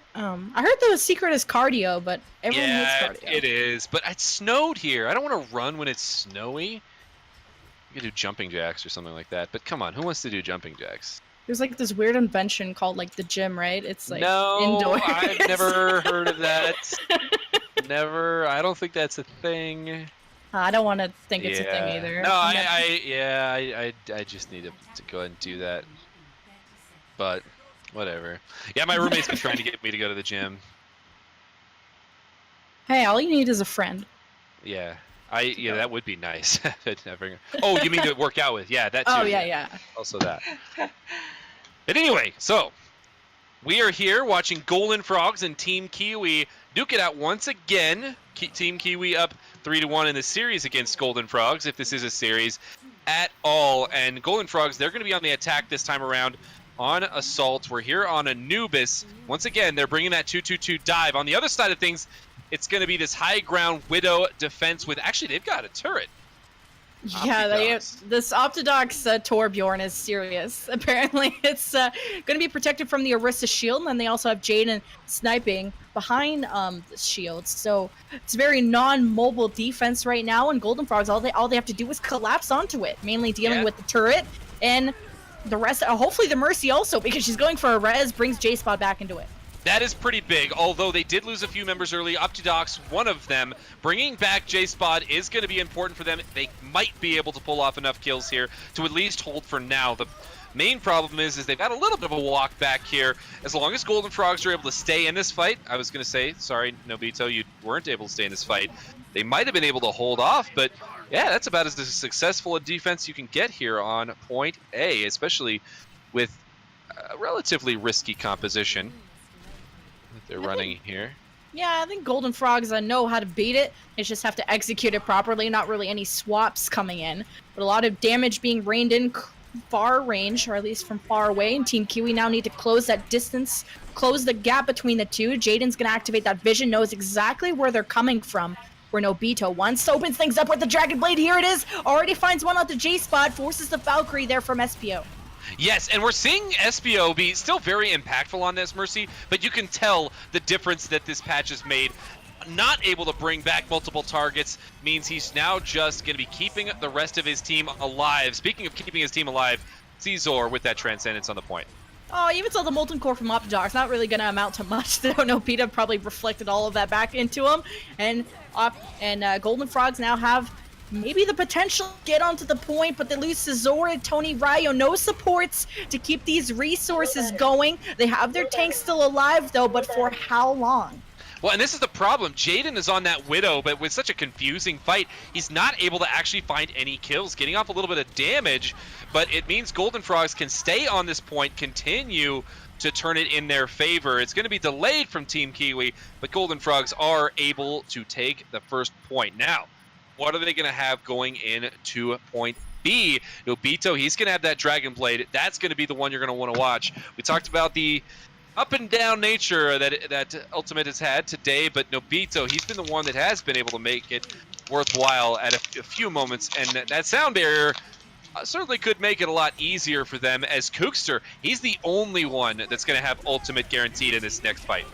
I heard the secret is cardio, but everyone hates cardio. Yeah, it is. But it snowed here. I don't want to run when it's snowy. You could do jumping jacks or something like that. But come on, who wants to do jumping jacks? There's this weird invention called the gym, right? It's no, indoors. I've never heard of that. Never. I don't think that's a thing. I don't want to think it's a thing either. No, I just need to go ahead and do that. But whatever. Yeah, my roommate's been trying to get me to go to the gym. Hey, all you need is a friend. Yeah. That would be nice. Oh, you mean to work out with? Yeah, that too. Oh, yeah. Also that. But anyway, so we are here watching Golden Frogs and Team Kiwi duke it out once again. Team Kiwi up 3-1 in the series against Golden Frogs, if this is a series at all. And Golden Frogs, they're going to be on the attack this time around on Assault. We're here on Anubis. Once again, they're bringing that 2-2-2 dive. On the other side of things, it's going to be this high ground Widow defense with, actually, they've got a turret. Yeah, this Optidox Torbjorn is serious. Apparently, it's going to be protected from the Orisa shield, and then they also have Jaden sniping behind the shields. So it's very non-mobile defense right now, and Golden Frogs, all they have to do is collapse onto it, mainly dealing with the turret, and the rest, hopefully the Mercy also, because she's going for a res, brings J-Spot back into it. That is pretty big, although they did lose a few members early. Optidox, one of them. Bringing back J-Spot is going to be important for them. They might be able to pull off enough kills here to at least hold for now. The main problem is they've got a little bit of a walk back here. As long as Golden Frogs are able to stay in this fight, I was going to say, sorry, Nobito, you weren't able to stay in this fight. They might have been able to hold off, but yeah, that's about as successful a defense you can get here on point A, especially with a relatively risky composition they're running here. Yeah, I think Golden Frogs know how to beat it. They just have to execute it properly. Not really any swaps coming in, but a lot of damage being rained in far range, or at least from far away. And Team Kiwi now need to close that distance, close the gap between the two. Jaden's going to activate that vision, knows exactly where they're coming from. Where Nobito once opens things up with the Dragon Blade. Here it is. Already finds one at the J-Spot, forces the Valkyrie there from SPO. Yes, and we're seeing SPO be still very impactful on this, Mercy, but you can tell the difference that this patch has made. Not able to bring back multiple targets means he's now just going to be keeping the rest of his team alive. Speaking of keeping his team alive, Caesar with that Transcendence on the point. Oh, even so, the Molten Core from Optidox not really going to amount to much. Nobito probably reflected all of that back into him, and Golden Frogs now have maybe the potential to get onto the point, but they lose Cesar, Tony, Ryo, no supports to keep these resources going. They have their tanks still alive, though, but for how long? Well, and this is the problem. Jaden is on that Widow, but with such a confusing fight, he's not able to actually find any kills, getting off a little bit of damage, but it means Golden Frogs can stay on this point, continue to turn it in their favor. It's going to be delayed from Team Kiwi, but Golden Frogs are able to take the first point. Now, what are they going to have going into point B? Nobito, he's going to have that Dragon Blade. That's going to be the one you're going to want to watch. We talked about the up and down nature that Ultimate has had today, but Nobito, he's been the one that has been able to make it worthwhile at a few moments. And that sound barrier, certainly could make it a lot easier for them, as Kookster, he's the only one that's going to have ultimate guaranteed in this next fight.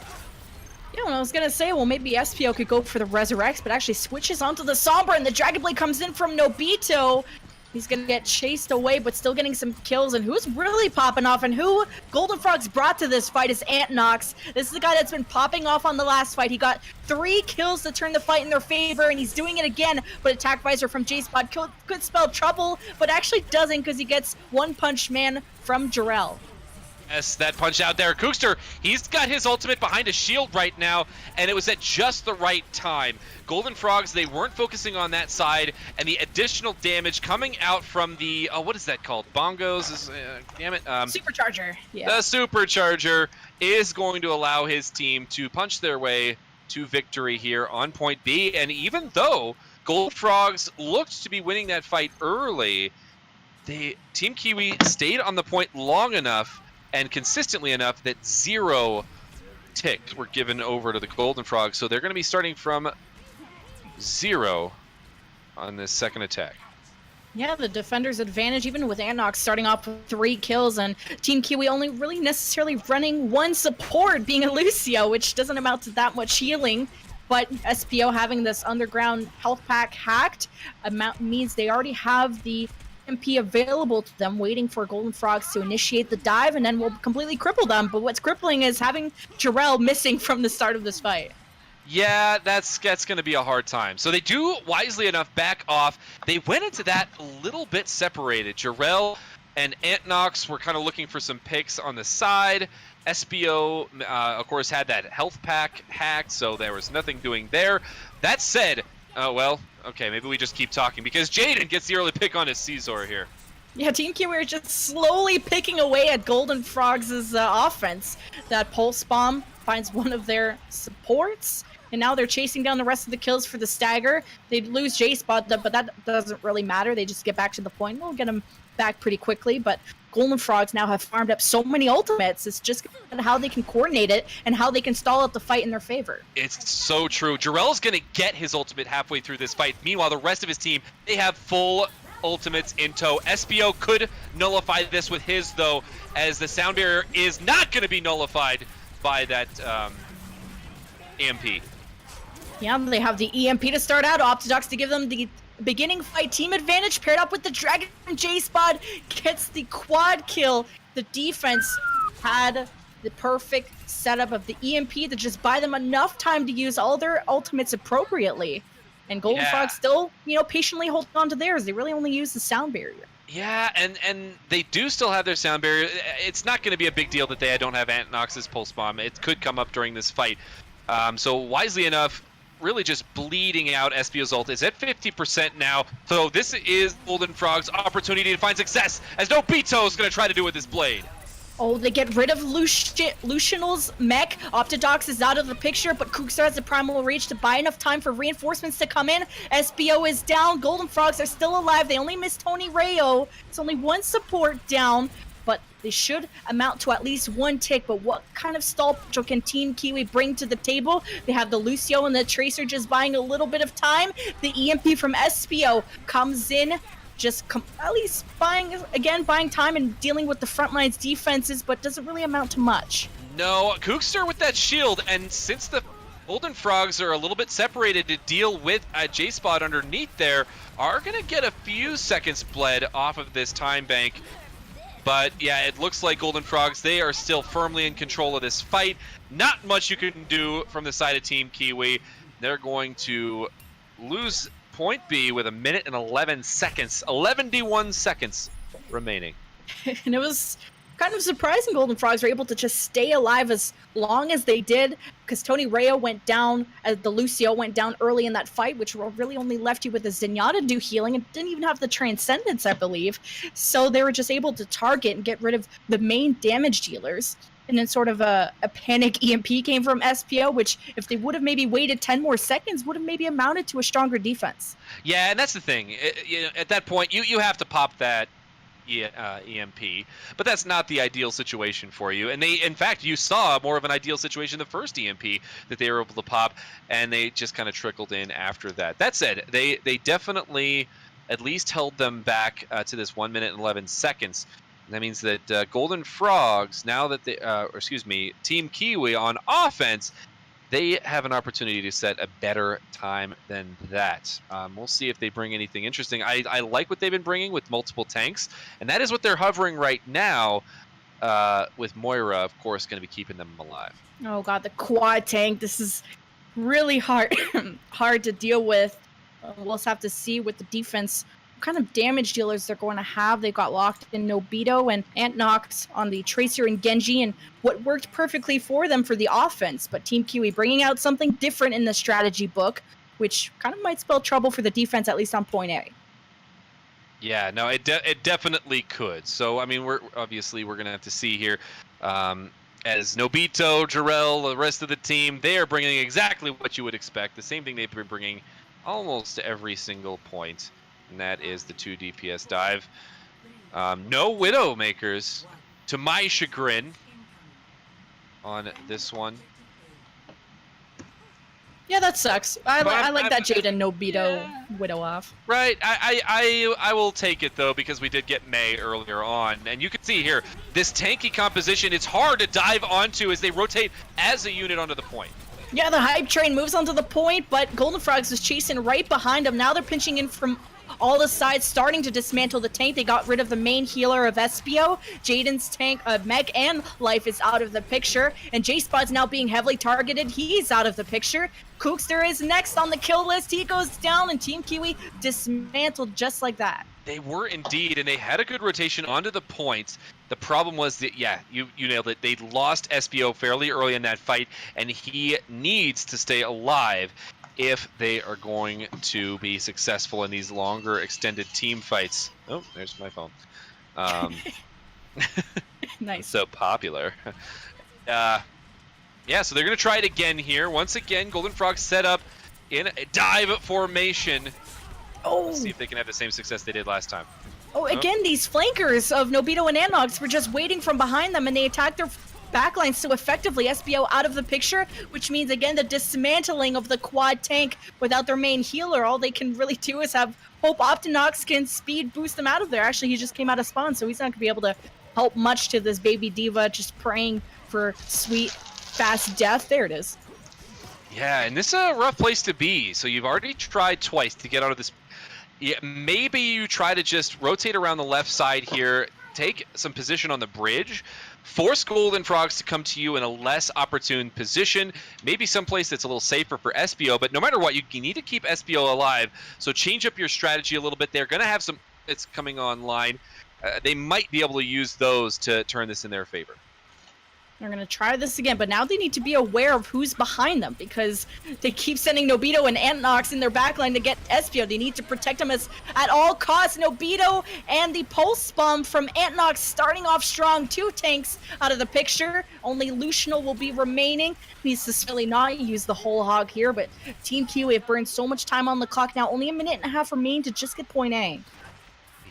Yeah, well, I was gonna say, well, maybe SPO could go for the Resurrects, but actually switches onto the Sombra, and the Dragon Blade comes in from Nobito. He's gonna get chased away, but still getting some kills. And who's really popping off, and who Golden Frogs brought to this fight is Antnox. This is the guy that's been popping off on the last fight. He got 3 kills to turn the fight in their favor, and he's doing it again. But Attack Visor from J-Spot could spell trouble, but actually doesn't, because he gets One Punch Man from Jarrell. Yes, that punch out there. Kookster, he's got his ultimate behind a shield right now, and it was at just the right time. Golden Frogs, they weren't focusing on that side, and the additional damage coming out from the, what is that called? Bongos? Damn it. Supercharger, yeah. The Supercharger is going to allow his team to punch their way to victory here on point B, and even though Golden Frogs looked to be winning that fight early, Team Kiwi stayed on the point long enough and consistently enough that 0 ticks were given over to the Golden Frogs, so they're going to be starting from 0 on this second attack. Yeah, the defender's advantage, even with Antnox starting off with 3 kills, and Team Kiwi only really necessarily running 1 support, being a Lucio, which doesn't amount to that much healing. But SPO having this underground health pack hacked means they already have the MP available to them, waiting for Golden Frogs to initiate the dive, and then we'll completely cripple them. But what's crippling is having Jarrell missing from the start of this fight. Yeah, that's going to be a hard time. So they do, wisely enough, back off. They went into that a little bit separated. Jarrell and Antnox were kind of looking for some picks on the side. SPO, of course, had that health pack hacked, so there was nothing doing there. That said, well, okay, maybe we just keep talking, because Jaden gets the early pick on his Caesar here. Yeah, Team Kiwi are just slowly picking away at Golden Frogs' offense. That Pulse Bomb finds one of their supports, and now they're chasing down the rest of the kills for the stagger. They lose J-Spot, but that doesn't really matter. They just get back to the point. We'll get them back pretty quickly, but Golden Frogs now have farmed up so many ultimates. It's just how they can coordinate it and how they can stall out the fight in their favor. It's so true. Jarrell's going to get his ultimate halfway through this fight. Meanwhile, the rest of his team, they have full ultimates in tow. SPO could nullify this with his, though, as the sound barrier is not going to be nullified by that EMP. Yeah, they have the EMP to start out. Optidox to give them the beginning fight team advantage, paired up with the Dragon from J-Spot, gets the quad kill. The defense had the perfect setup of the EMP to just buy them enough time to use all their ultimates appropriately. And Golden Frogs still, patiently hold on to theirs. They really only use the sound barrier. Yeah, and they do still have their sound barrier. It's not going to be a big deal that they don't have Antnox's Pulse Bomb. It could come up during this fight. So wisely enough, really just bleeding out. SPO's ult is at 50% now. So this is Golden Frog's opportunity to find success, as Nobito is going to try to do with his blade. Oh, they get rid of Lucianal's mech. Optidox is out of the picture, but Kookster has the primal reach to buy enough time for reinforcements to come in. SPO is down. Golden Frogs are still alive. They only missed Tony Rayo. It's only 1 support down, but they should amount to at least 1 tick. But what kind of stall potential can Team Kiwi bring to the table? They have the Lucio and the Tracer just buying a little bit of time. The EMP from SPO comes in, just at least buying time and dealing with the front line's defenses, but doesn't really amount to much. No, Kookster with that shield, and since the Golden Frogs are a little bit separated to deal with a J-Spot underneath there, are going to get a few seconds bled off of this time bank. But yeah, it looks like Golden Frogs, they are still firmly in control of this fight. Not much you can do from the side of Team Kiwi. They're going to lose point B with 1 minute and 11 seconds. 11-1 seconds remaining. And it was kind of surprising Golden Frogs were able to just stay alive as long as they did, because Tony Rayo went down, the Lucio went down early in that fight, which really only left you with the Zenyatta do healing, and didn't even have the Transcendence, I believe. So they were just able to target and get rid of the main damage dealers. And then sort of a panic EMP came from SPO, which if they would have maybe waited 10 more seconds, would have maybe amounted to a stronger defense. Yeah, and that's the thing. At that point, you have to pop that EMP, but that's not the ideal situation for you. And in fact, you saw more of an ideal situation the first EMP that they were able to pop, and they just kind of trickled in after that. That said, they definitely at least held them back to this 1 minute and 11 seconds. And that means that Golden Frogs, now that they, Team Kiwi on offense, they have an opportunity to set a better time than that. We'll see if they bring anything interesting. I like what they've been bringing with multiple tanks, and that is what they're hovering right now, with Moira, of course, going to be keeping them alive. Oh god, the quad tank. This is really hard hard to deal with. We'll just have to see with the defense what kind of damage dealers they're going to have. They've got locked in Nobito and Antnox on the Tracer and Genji, and what worked perfectly for them for the offense. But Team Kiwi bringing out something different in the strategy book, which kind of might spell trouble for the defense, at least on point A. Yeah, no, it definitely could. So, I mean, we're going to have to see here. As Nobito, Jarrell, the rest of the team, they are bringing exactly what you would expect. The same thing they've been bringing almost every single point, and that is the 2 DPS dive. No Widowmakers, to my chagrin, on this one. Yeah, that sucks. I like that Jaden Nobito Widow off. Right, I will take it though, because we did get May earlier on, and you can see here this tanky composition. It's hard to dive onto as they rotate as a unit onto the point. Yeah, the hype train moves onto the point, but Golden Frogs is chasing right behind them. Now they're pinching in from all the sides, starting to dismantle the tank. They got rid of the main healer of Espio. Jaden's tank, mech and life is out of the picture, and J-Spot's now being heavily targeted. He's out of the picture. Kookster is next on the kill list. He goes down, and Team Kiwi dismantled just like that. They were indeed, and they had a good rotation onto the points. The problem was that, yeah, you nailed it. They lost Espio fairly early in that fight, and he needs to stay alive if they are going to be successful in these longer extended team fights. Oh, there's my phone. Nice. So popular. Yeah, so they're going to try it again here. Once again, Golden Frogs set up in a dive formation. Oh. Let's see if they can have the same success they did last time. Oh, again, these flankers of Nobito and Anox were just waiting from behind them, and they attacked their backline so effectively. SBO out of the picture, which means, again, the dismantling of the quad tank without their main healer. All they can really do is have hope Optinox can speed boost them out of there. Actually, he just came out of spawn, so he's not going to be able to help much to this baby diva, just praying for sweet, fast death. There it is. Yeah, and this is a rough place to be. So you've already tried twice to get out of this. Yeah, maybe you try to just rotate around the left side here, take some position on the bridge, force Golden Frogs to come to you in a less opportune position, maybe someplace that's a little safer for SBO, but no matter what, you need to keep SBO alive, so change up your strategy a little bit. They're going to have some hits coming online. They might be able to use those to turn this in their favor. They're going to try this again, but now they need to be aware of who's behind them, because they keep sending Nobito and Antnox in their backline to get Espio. They need to protect them at all costs. Nobito and the pulse bomb from Antnox starting off strong. 2 tanks out of the picture. Only Lucianal will be remaining. Needs to really not use the whole hog here, but Team Kiwi have burned so much time on the clock now. Only a minute and a half remain to just get point A.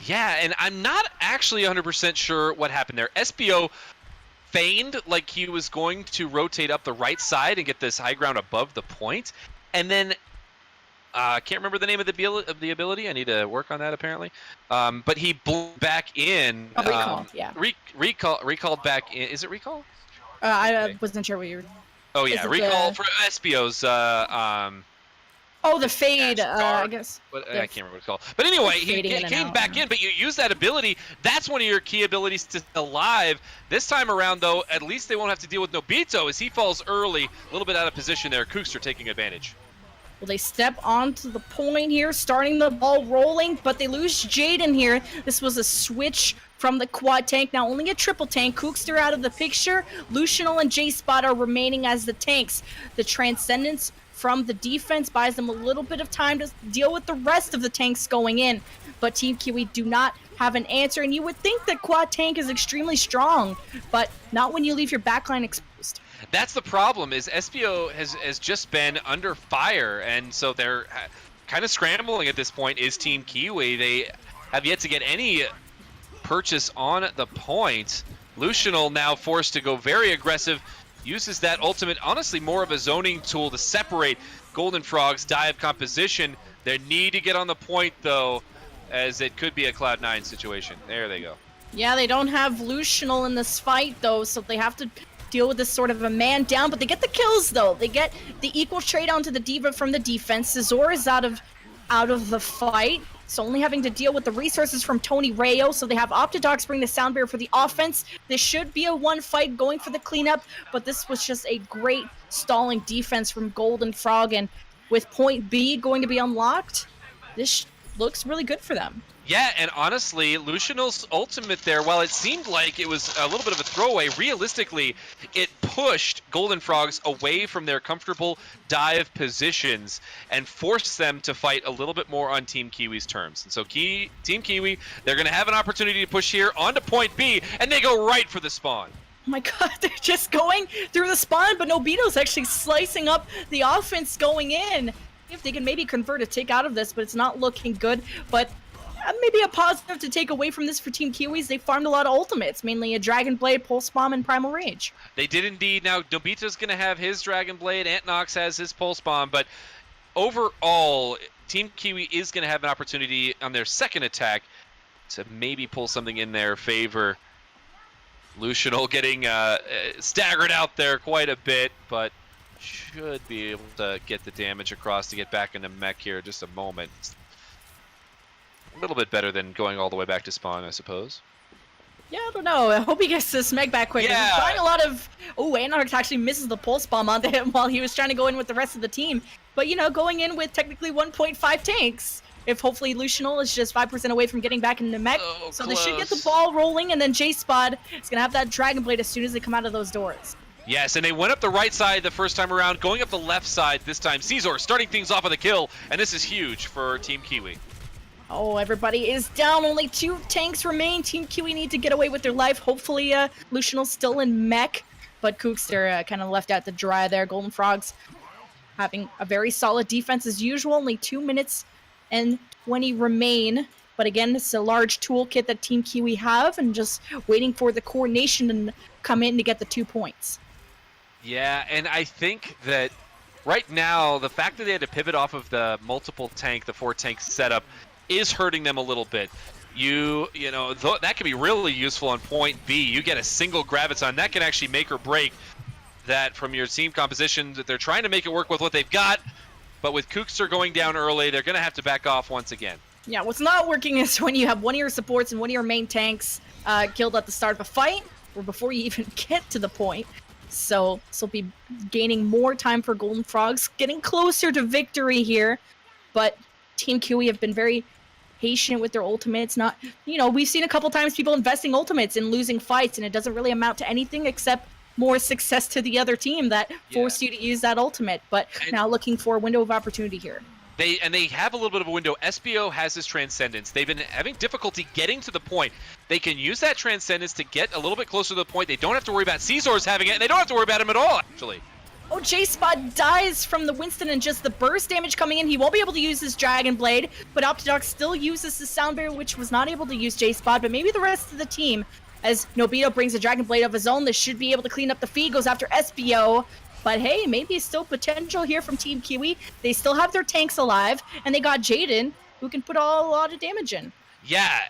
Yeah, and I'm not actually 100% sure what happened there. SBO feigned like he was going to rotate up the right side and get this high ground above the point, and then I can't remember the name of the ability. I need to work on that apparently. But he blew back in. Recall, yeah. Recalled back in. Is it recall? I wasn't sure what you were. Oh yeah, recall for Espio's. Oh, the fade, I guess. I can't remember what it's called. But anyway, he came back in, but you use that ability. That's one of your key abilities to stay alive. This time around, though, at least they won't have to deal with Nobito as he falls early. A little bit out of position there. Kookster taking advantage. Well, they step onto the point here, starting the ball rolling, but they lose Jaden here. This was a switch from the quad tank, now only a triple tank. Kookster out of the picture. Lucianal and J-Spot are remaining as the tanks. The Transcendence from the defense buys them a little bit of time to deal with the rest of the tanks going in, but Team Kiwi do not have an answer, and you would think that quad tank is extremely strong, but not when you leave your backline exposed. That's the problem, is SBO has just been under fire, and so they're kind of scrambling at this point. Is Team Kiwi. They have yet to get any purchase on the point. Lucianal now forced to go very aggressive, uses that ultimate, honestly more of a zoning tool to separate Golden Frog's dive composition. They need to get on the point though. as it could be a Cloud9 situation. There they go. Yeah, they don't have Lucianal in this fight, though, so they have to deal with this sort of a man down, but they get the kills, though. They get the equal trade onto the D.Va from the defense. Scizor is out of the fight, so only having to deal with the resources from Tony Rayo, so they have Optidox bring the Sound Barrier for the offense. This should be a one fight going for the cleanup, but this was just a great stalling defense from Golden Frog, and with point B going to be unlocked, this looks really good for them. Yeah, and honestly, Lucianal's ultimate there, while it seemed like it was a little bit of a throwaway, realistically, it pushed Golden Frogs away from their comfortable dive positions and forced them to fight a little bit more on Team Kiwi's terms. And so Team Kiwi, they're going to have an opportunity to push here onto point B, and they go right for the spawn. Oh my god, they're just going through the spawn, but Nobito's actually slicing up the offense going in. If they can maybe convert a tick out of this, but it's not looking good. But maybe a positive to take away from this for Team Kiwis, they farmed a lot of ultimates, mainly a Dragon Blade, Pulse Bomb, and Primal Rage. They did indeed. Now, Nobita's going to have his Dragon Blade, Antnox has his Pulse Bomb, but overall, Team Kiwi is going to have an opportunity on their second attack to maybe pull something in their favor. Lucianal getting staggered out there quite a bit, but should be able to get the damage across to get back into mech here in just a moment. A little bit better than going all the way back to spawn, I suppose. Yeah, I don't know. I hope he gets this mech back quick. Yeah. He's trying a lot of... Oh, Anarch actually misses the Pulse Bomb onto him while he was trying to go in with the rest of the team. But, you know, going in with technically 1.5 tanks, if hopefully Lucianal is just 5% away from getting back into mech. So they should get the ball rolling, and then J-Spod is going to have that Dragon Blade as soon as they come out of those doors. Yes, and they went up the right side the first time around, going up the left side this time. Scizor starting things off with a kill, and this is huge for Team Kiwi. Oh, everybody is down. Only 2 tanks remain. Team Kiwi need to get away with their life. Hopefully, Lucianal's still in mech, but Kookster kind of left out to dry there. Golden Frogs having a very solid defense as usual. Only 2 minutes and 20 remain. But again, it's a large toolkit that Team Kiwi have, and just waiting for the coordination to come in to get the 2 points. Yeah, and I think that right now, the fact that they had to pivot off of the multiple tank, the 4-tank setup, is hurting them a little bit. You know, that can be really useful on point B. You get a single Graviton. That can actually make or break that from your team composition. That they're trying to make it work with what they've got, but with Kookster going down early, they're going to have to back off once again. Yeah, what's not working is when you have one of your supports and one of your main tanks killed at the start of a fight, or before you even get to the point. So this will be gaining more time for Golden Frogs, getting closer to victory here. But Team Kiwi have been very patient with their ultimates. Not, you know, we've seen a couple times people investing ultimates and losing fights, and it doesn't really amount to anything except more success to the other team that forced you to use that ultimate. But now looking for a window of opportunity here. They have a little bit of a window. SBO has his Transcendence. They've been having difficulty getting to the point. They can use that Transcendence to get a little bit closer to the point. They don't have to worry about Scizor's having it, and they don't have to worry about him at all, actually. Oh, J-Spot dies from the Winston and just the burst damage coming in. He won't be able to use his Dragon Blade, but Optidox still uses the Sound Barrier, which was not able to use J-Spot, but maybe the rest of the team. As Nobito brings a Dragon Blade of his own, this should be able to clean up the feed, goes after SBO. But hey, maybe still potential here from Team Kiwi. They still have their tanks alive, and they got Jaden, who can put a lot of damage in. Yeah,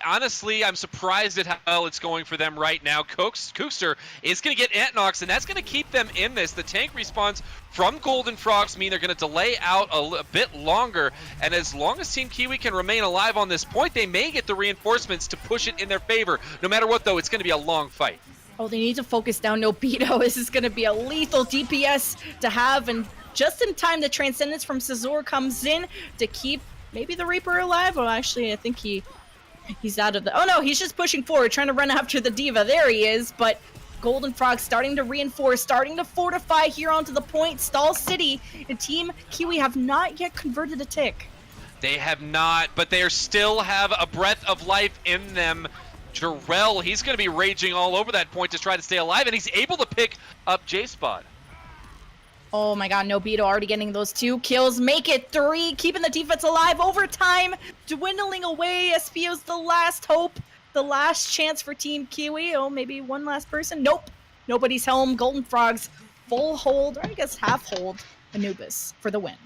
honestly, I'm surprised at how well it's going for them right now. Kookster is going to get Antnox, and that's going to keep them in this. The tank respawns from Golden Frogs mean they're going to delay out a bit longer, and as long as Team Kiwi can remain alive on this point, they may get the reinforcements to push it in their favor. No matter what, though, it's going to be a long fight. Oh, they need to focus down Nobito. This is going to be a lethal DPS to have, and just in time, the Transcendence from Scizor comes in to keep maybe the Reaper alive. Well, actually, I think he's out of the... Oh, no, he's just pushing forward, trying to run after the D.Va. There he is, but Golden Frog starting to reinforce, starting to fortify here onto the point. Stall City and Team Kiwi have not yet converted a tick. They have not, but they still have a breath of life in them. Jarrell, he's going to be raging all over that point to try to stay alive, and he's able to pick up J-Spot. Oh my god, Nobito already getting those 2 kills. Make it 3, keeping the defense alive. Overtime dwindling away. SBO's the last hope, the last chance for Team Kiwi. Oh, maybe one last person. Nope, nobody's home. Golden Frogs full hold, or I guess half hold, Anubis for the win.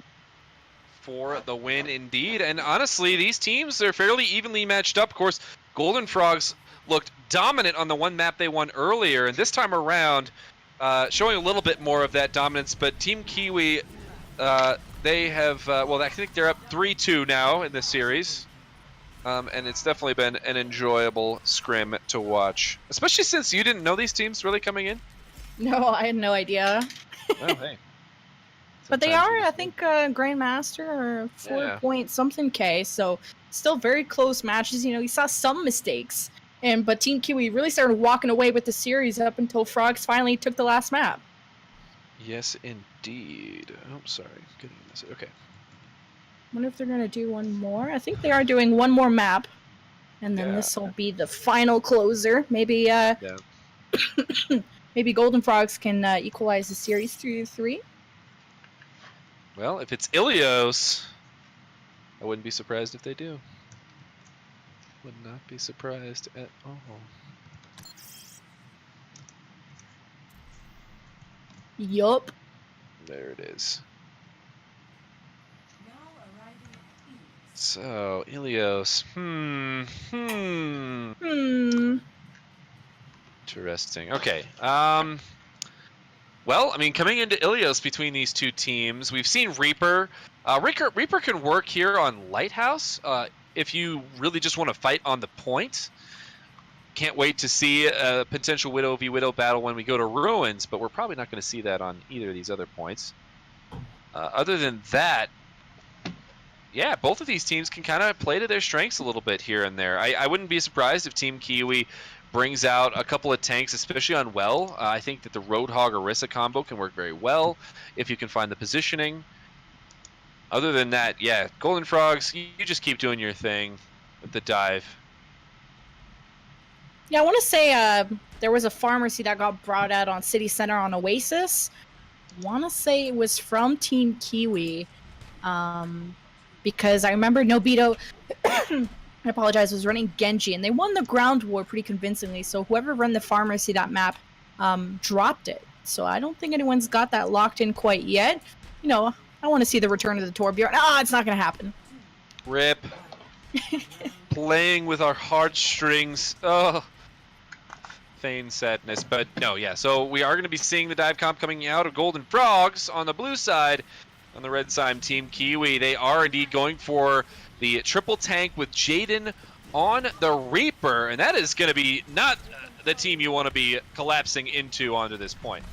for the win indeed. And honestly, these teams are fairly evenly matched up. Of course, Golden Frogs looked dominant on the one map they won earlier, and this time around, showing a little bit more of that dominance. But Team Kiwi, they have, well, I think they're up 3-2 now in this series. And it's definitely been an enjoyable scrim to watch, especially since you didn't know these teams really coming in. No, I had no idea. Oh, hey. But they are, I think, Grandmaster or 4 point something K, so still very close matches. You know, you saw some mistakes, but Team Kiwi really started walking away with the series up until Frogs finally took the last map. Yes, indeed. Oh, sorry. Getting this. Okay. Wonder if they're gonna do one more. I think they are doing one more map, and then this will be the final closer. Maybe, maybe Golden Frogs can equalize the series 3-3. Well, if it's Ilios, I wouldn't be surprised if they do. Would not be surprised at all. Yup. There it is. So, Ilios. Interesting. Okay. Well, I mean, coming into Ilios between these two teams, we've seen Reaper. Reaper can work here on Lighthouse if you really just want to fight on the point. Can't wait to see a potential Widow v Widow battle when we go to Ruins, but we're probably not going to see that on either of these other points. Other than that, yeah, both of these teams can kind of play to their strengths a little bit here and there. I wouldn't be surprised if Team Kiwi brings out a couple of tanks, especially on Well. I think that the Roadhog Orisa combo can work very well if you can find the positioning. Other than that, yeah, Golden Frogs, you just keep doing your thing with the dive. Yeah, I want to say there was a pharmacy that got brought out on City Center on Oasis. I want to say it was from Team Kiwi. Because I remember Nobito, I apologize, was running Genji, and they won the ground war pretty convincingly, so whoever ran the pharmacy that map dropped it. So I don't think anyone's got that locked in quite yet. You know, I want to see the return of the Torbjorn. It's not going to happen. Rip. Playing with our heartstrings. Oh. Feign sadness. But no, yeah, so we are going to be seeing the dive comp coming out of Golden Frogs on the blue side. On the red side, Team Kiwi, they are indeed going for the triple tank with Jaden on the Reaper, and that is going to be not the team you want to be collapsing into onto this point.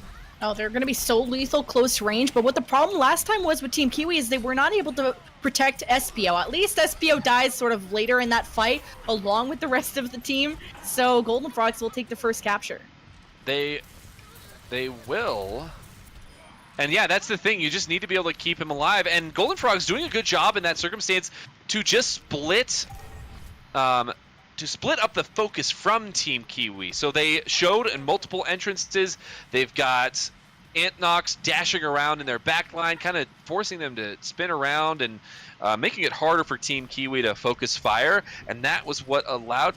Oh, they're going to be so lethal close range, but what the problem last time was with Team Kiwi is they were not able to protect SBO. At least SBO dies sort of later in that fight, along with the rest of the team, so Golden Frogs will take the first capture. They will... And yeah, that's the thing. You just need to be able to keep him alive. And Golden Frog's doing a good job in that circumstance to just split up the focus from Team Kiwi. So they showed in multiple entrances. They've got Antnox dashing around in their backline, kind of forcing them to spin around and making it harder for Team Kiwi to focus fire. And that was what allowed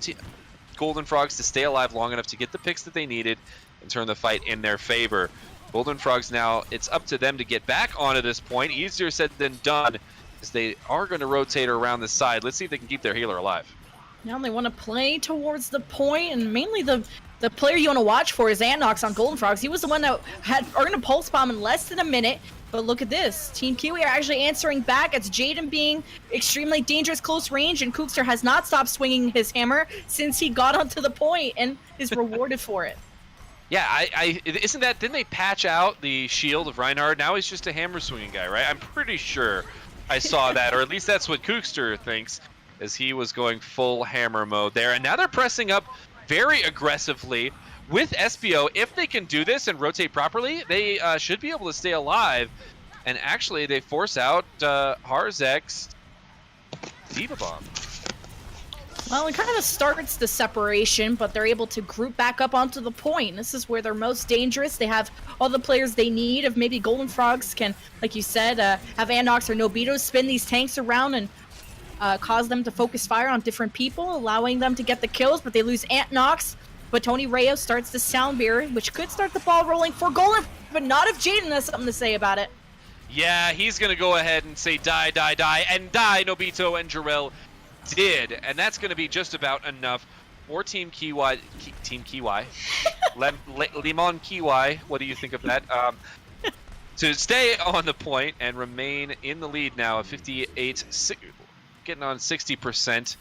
Golden Frogs to stay alive long enough to get the picks that they needed and turn the fight in their favor. Golden Frogs now, it's up to them to get back onto this point. Easier said than done, as they are going to rotate around the side. Let's see if they can keep their healer alive. Now they want to play towards the point, and mainly the player you want to watch for is Antnox on Golden Frogs. He was the one that had earned a pulse bomb in less than a minute. But look at this. Team Kiwi are actually answering back. It's Jaden being extremely dangerous close range, and Kookster has not stopped swinging his hammer since he got onto the point and is rewarded for it. Yeah, didn't they patch out the shield of Reinhardt? Now he's just a hammer swinging guy, right? I'm pretty sure I saw that, or at least that's what Kookster thinks, as he was going full hammer mode there. And now they're pressing up very aggressively with SBO. If they can do this and rotate properly, they should be able to stay alive. And actually, they force out Harzek's Diva Bomb. Well, it kind of starts the separation, but they're able to group back up onto the point. This is where they're most dangerous. They have all the players they need. If maybe Golden Frogs can, like you said, have Anox or Nobito spin these tanks around and cause them to focus fire on different people, allowing them to get the kills, but they lose Antnox. But Tony Reyes starts the Sound Barrier, which could start the ball rolling for Golden, but not if Jaden has something to say about it. Yeah, he's going to go ahead and say die, die, die, and die. Nobito and Jarrell did, and that's going to be just about enough for Team Kiwi. Team Kiwi. Lemon Kiwi. What do you think of that? To stay on the point and remain in the lead now at 58, getting on 60%.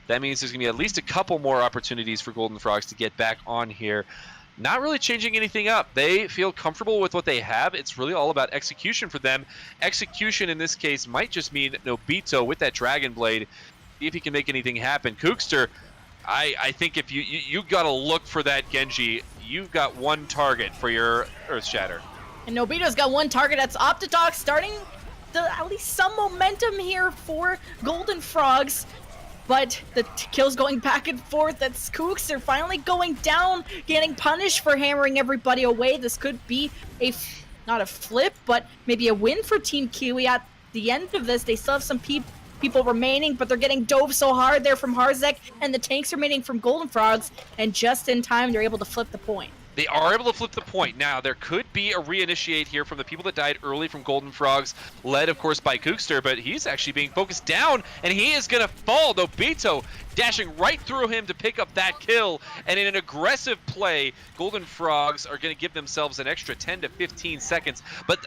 That means there's going to be at least a couple more opportunities for Golden Frogs to get back on here. Not really changing anything up. They feel comfortable with what they have. It's really all about execution for them. Execution in this case might just mean Nobito with that Dragon Blade. See if he can make anything happen. Kookster, I think if you got to look for that Genji. You've got one target for your Earth Shatter. And Nobito's got one target. That's Optidox starting at least some momentum here for Golden Frogs. But the kills going back and forth. That's Kookster finally going down, getting punished for hammering everybody away. This could be not a flip, but maybe a win for Team Kiwi. At the end of this, they still have some people remaining, but they're getting dove so hard there from Harzek, and the tanks remaining from Golden Frogs, and just in time, they're able to flip the point. They are able to flip the point. Now, there could be a reinitiate here from the people that died early from Golden Frogs, led, of course, by Kookster, but he's actually being focused down, and he is going to fall. Nobito dashing right through him to pick up that kill, and in an aggressive play, Golden Frogs are going to give themselves an extra 10 to 15 seconds. But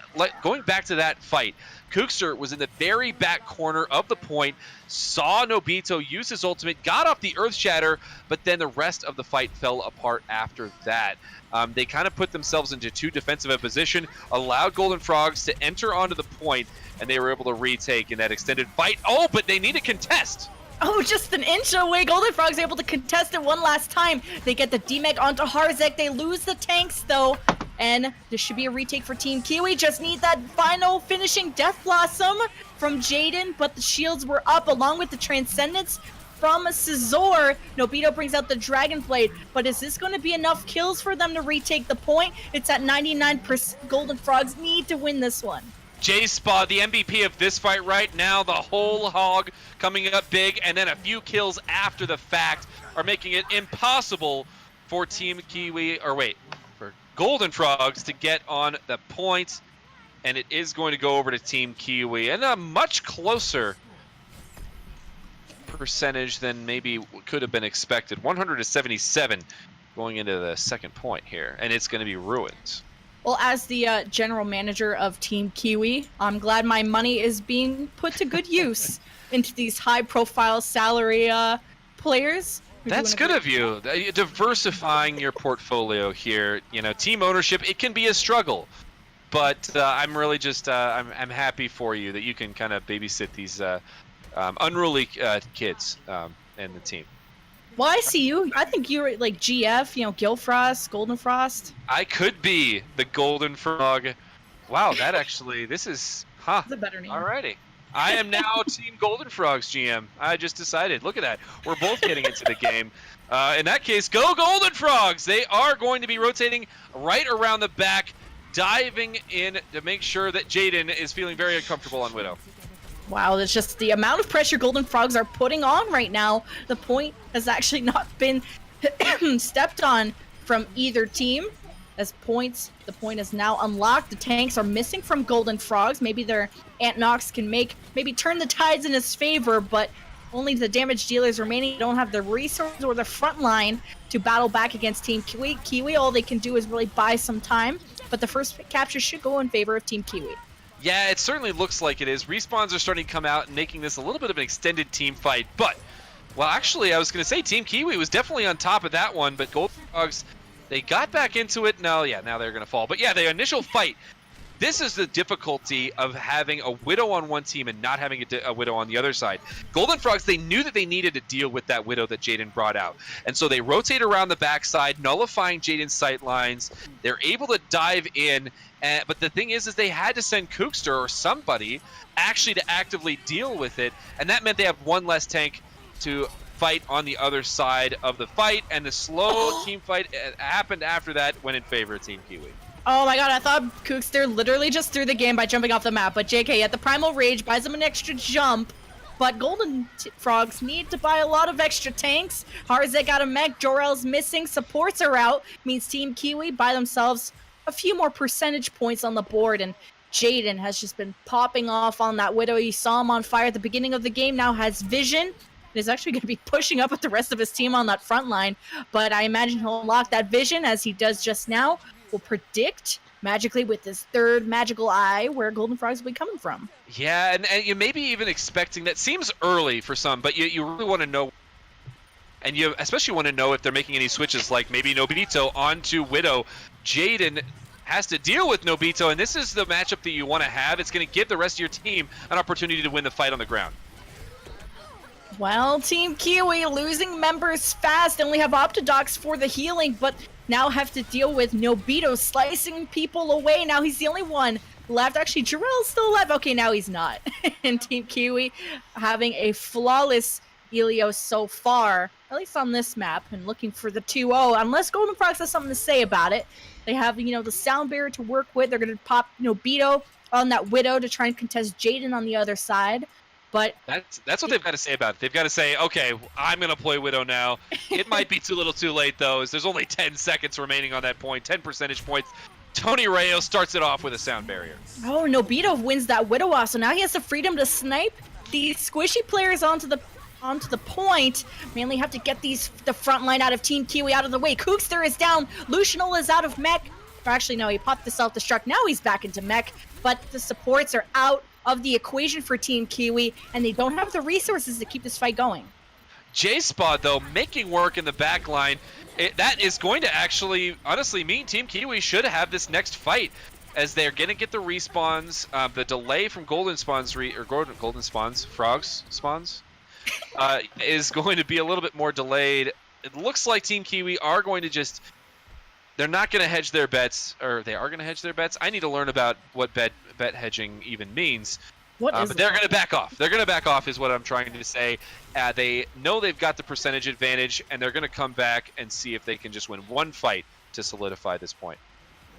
going back to that fight, Kookster was in the very back corner of the point, saw Nobito use his ultimate, got off the Earth Shatter, but then the rest of the fight fell apart after that. They kind of put themselves into too defensive a position, allowed Golden Frogs to enter onto the point, and they were able to retake in that extended fight. Oh, but they need a contest! Oh, just an inch away. Golden Frogs able to contest it one last time. They get the D-Meg onto Harzek. They lose the tanks, though. And this should be a retake for Team Kiwi. Just need that final finishing Death Blossom from Jaden, but the shields were up along with the Transcendence from Scizor. Nobito brings out the Dragon Blade, but is this going to be enough kills for them to retake the point? It's at 99%. Golden Frogs need to win this one. J-Spa, the MVP of this fight right now, the whole hog coming up big, and then a few kills after the fact are making it impossible for Team Kiwi, for Golden Frogs to get on the point, and it is going to go over to Team Kiwi, and a much closer percentage than maybe could have been expected. 100 to 77 going into the second point here, and it's going to be ruined. Well, as the general manager of Team Kiwi, I'm glad my money is being put to good use into these high-profile salary players. That's good of you. Diversifying your portfolio here. You know, team ownership, it can be a struggle. But I'm really just, I'm happy for you that you can kind of babysit these unruly kids and the team. Well, I see you. I think you're like GF, Gilfrost, Golden Frost. I could be the Golden Frog. Wow, that actually, this is, That's a better name. Alrighty. I am now Team Golden Frogs GM. I just decided. Look at that. We're both getting into the game. In that case, go Golden Frogs! They are going to be rotating right around the back, diving in to make sure that Jaden is feeling very uncomfortable on Widow. Wow, that's just the amount of pressure Golden Frogs are putting on right now. The point has actually not been stepped on from either team. As the point is now unlocked. The tanks are missing from Golden Frogs. Maybe their Ant Nox can maybe turn the tides in his favor, but only the damage dealers remaining don't have the resources or the front line to battle back against Team Kiwi. All they can do is really buy some time, but the first capture should go in favor of Team Kiwi. Yeah, it certainly looks like it is. Respawns are starting to come out and making this a little bit of an extended team fight. But, well, actually, I was going to say Team Kiwi was definitely on top of that one, but Golden Frogs, they got back into it. No, yeah, now they're going to fall. But, yeah, the initial fight, this is the difficulty of having a Widow on one team and not having a Widow on the other side. Golden Frogs, they knew that they needed to deal with that Widow that Jaden brought out. And so they rotate around the backside, nullifying Jaden's sight lines. They're able to dive in. But the thing is they had to send Kookster or somebody actually to actively deal with it. And that meant they have one less tank to fight on the other side of the fight. And the slow team fight happened after that, went in favor of Team Kiwi. Oh my god, I thought Kookster literally just threw the game by jumping off the map, but JK at the Primal Rage buys him an extra jump. But Golden Frogs need to buy a lot of extra tanks. Harzek got a mech, Jor-El's missing, supports are out, means Team Kiwi buy themselves a few more percentage points on the board, and Jaden has just been popping off on that Widow. You saw him on fire at the beginning of the game, now has vision, and is actually going to be pushing up with the rest of his team on that front line. But I imagine he'll unlock that vision as he does just now. Will predict magically with his third magical eye where Golden Frogs will be coming from. Yeah, and you maybe even expecting that. Seems early for some, but you really want to know. And you especially want to know if they're making any switches, like maybe Nobito onto Widow. Jaden has to deal with Nobito, and this is the matchup that you want to have. It's going to give the rest of your team an opportunity to win the fight on the ground. Well, Team Kiwi losing members fast. Only have Optidox for the healing, but now have to deal with Nobito slicing people away. Now he's the only one left. Actually, Jarrell's still alive. Okay, now he's not. And Team Kiwi having a flawless Helios so far, at least on this map, and looking for the 2-0. Unless Golden Frogs has something to say about it. They have, the sound barrier to work with. They're going to pop Nobito on that Widow to try and contest Jaden on the other side. But that's what they've got to say about it. They've got to say, okay, I'm going to play Widow now. It might be too little too late, though, as there's only 10 seconds remaining on that point, 10 percentage points. Tony Rayo starts it off with a sound barrier. Oh, Nobito wins that Widow off, so now he has the freedom to snipe these squishy players onto the point. Mainly have to get the front line out of Team Kiwi out of the way. Kookster is down. Lucianol is out of mech. Or actually, no, he popped the self-destruct. Now he's back into mech, but the supports are out of the equation for Team Kiwi, and they don't have the resources to keep this fight going. J-Spot, though, making work in the back line. That is going to actually, honestly, mean Team Kiwi should have this next fight, as they're going to get the respawns. The delay from Golden Spawns, Frogs Spawns, is going to be a little bit more delayed. It looks like Team Kiwi are going to they're not going to hedge their bets, or they are going to hedge their bets. I need to learn about what bet hedging even means. But they're going to back off. They're going to back off is what I'm trying to say. They know they've got the percentage advantage, and they're going to come back and see if they can just win one fight to solidify this point.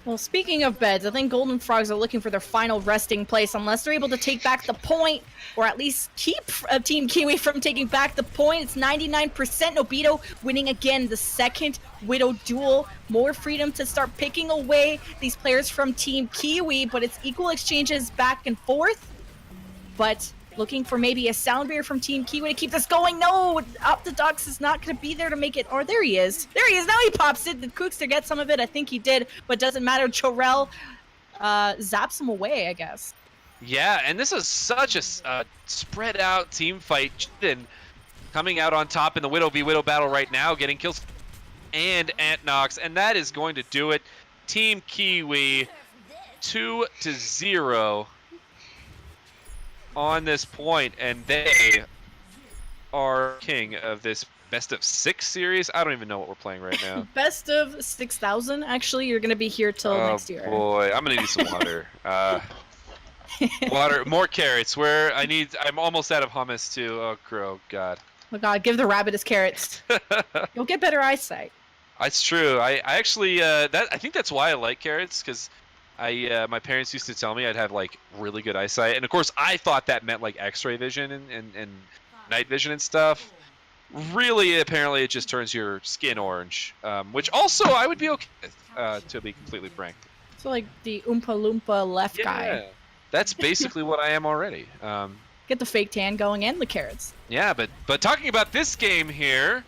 Well, speaking of beds, I think Golden Frogs are looking for their final resting place. Unless they're able to take back the point, or at least keep Team Kiwi from taking back the point. It's 99%. Nobito winning again the second Widow duel. More freedom to start picking away these players from Team Kiwi, but it's equal exchanges back and forth. But looking for maybe a sound barrier from Team Kiwi to keep this going. No, Optidox is not going to be there to make it. Or there he is. There he is. Now he pops it. Did Kookster get some of it? I think he did, but doesn't matter. Chorel zaps him away, I guess. Yeah, and this is such a spread out team fight. Jaden coming out on top in the Widow v Widow battle right now, getting kills and Antnox, and that is going to do it. Team Kiwi 2-0 on this point, and they are king of this best of 6 series. I don't even know what we're playing right now. Best of 6,000. Actually, you're gonna be here till next year. Oh boy, I'm gonna need some water. Water, more carrots. I'm almost out of hummus too. Oh god. Oh god, give the rabbit his carrots. You'll get better eyesight. It's true. I actually I think that's why I like carrots, because my parents used to tell me I'd have like really good eyesight, and of course I thought that meant like X-ray vision and night vision and stuff. Really, apparently it just turns your skin orange, which also I would be okay with, to be completely frank. So like the Oompa Loompa left guy. That's basically what I am already. Get the fake tan going and the carrots. Yeah, but talking about this game here,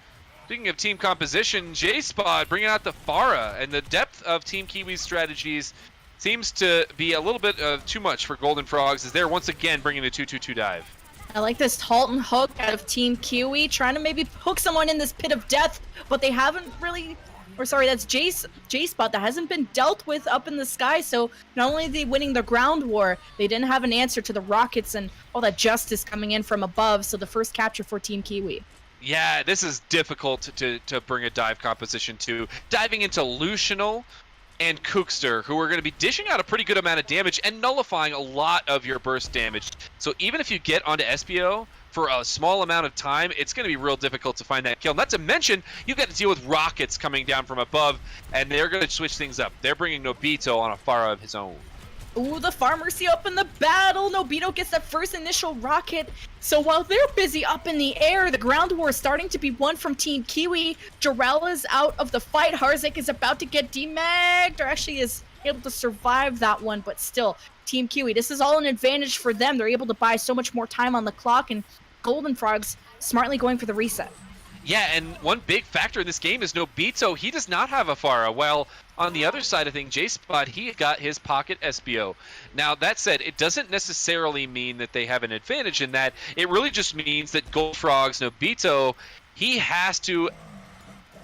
speaking of team composition, J-Spot bringing out the Pharah, and the depth of Team Kiwi's strategies seems to be a little bit too much for Golden Frogs, as they're once again bringing the 2-2-2 dive. I like this halt and hook out of Team Kiwi, trying to maybe hook someone in this pit of death, but they haven't really, or sorry, that's J-Spot that hasn't been dealt with up in the sky, so not only are they winning the ground war, they didn't have an answer to the rockets and all that justice coming in from above, so the first capture for Team Kiwi. Yeah, this is difficult to bring a dive composition to. Diving into Lucianol and Kookster, who are going to be dishing out a pretty good amount of damage and nullifying a lot of your burst damage. So even if you get onto SBO for a small amount of time, it's going to be real difficult to find that kill. Not to mention, you've got to deal with rockets coming down from above, and they're going to switch things up. They're bringing Nobito on a Pharah of his own. Ooh, the Pharmacy up in the battle. Nobito gets that first initial rocket. So while they're busy up in the air, the ground war is starting to be won from Team Kiwi. Jarrell is out of the fight. Harzik is about to get demagged, or actually is able to survive that one, but still, Team Kiwi, this is all an advantage for them. They're able to buy so much more time on the clock, and Golden Frogs smartly going for the reset. Yeah, and one big factor in this game is Nobito. He does not have a Pharah. Well, on the other side of things, J-Spot, he got his pocket SBO. Now, that said, it doesn't necessarily mean that they have an advantage in that. It really just means that Gold Frogs, Nobito, he has to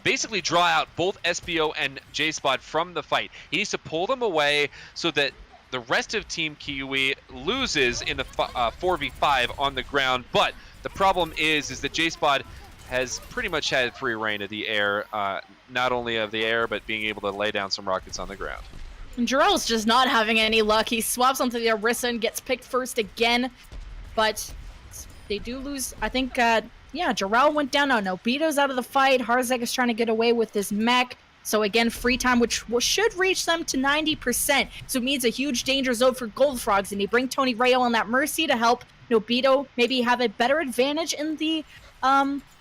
basically draw out both SBO and J-Spot from the fight. He needs to pull them away so that the rest of Team Kiwi loses in the 4v5 on the ground. But the problem is that J-Spot has pretty much had free reign of the air, not only of the air, but being able to lay down some rockets on the ground. And Jarrell's just not having any luck. He swaps onto the Orisa and gets picked first again, but they do lose. I think, yeah, Jarrell went down. Nobito's out of the fight. Harzek is trying to get away with his mech. So again, free time, which should reach them to 90%. So it means a huge danger zone for Gold Frogs, and they bring Tony Rayo on that Mercy to help Nobito maybe have a better advantage in the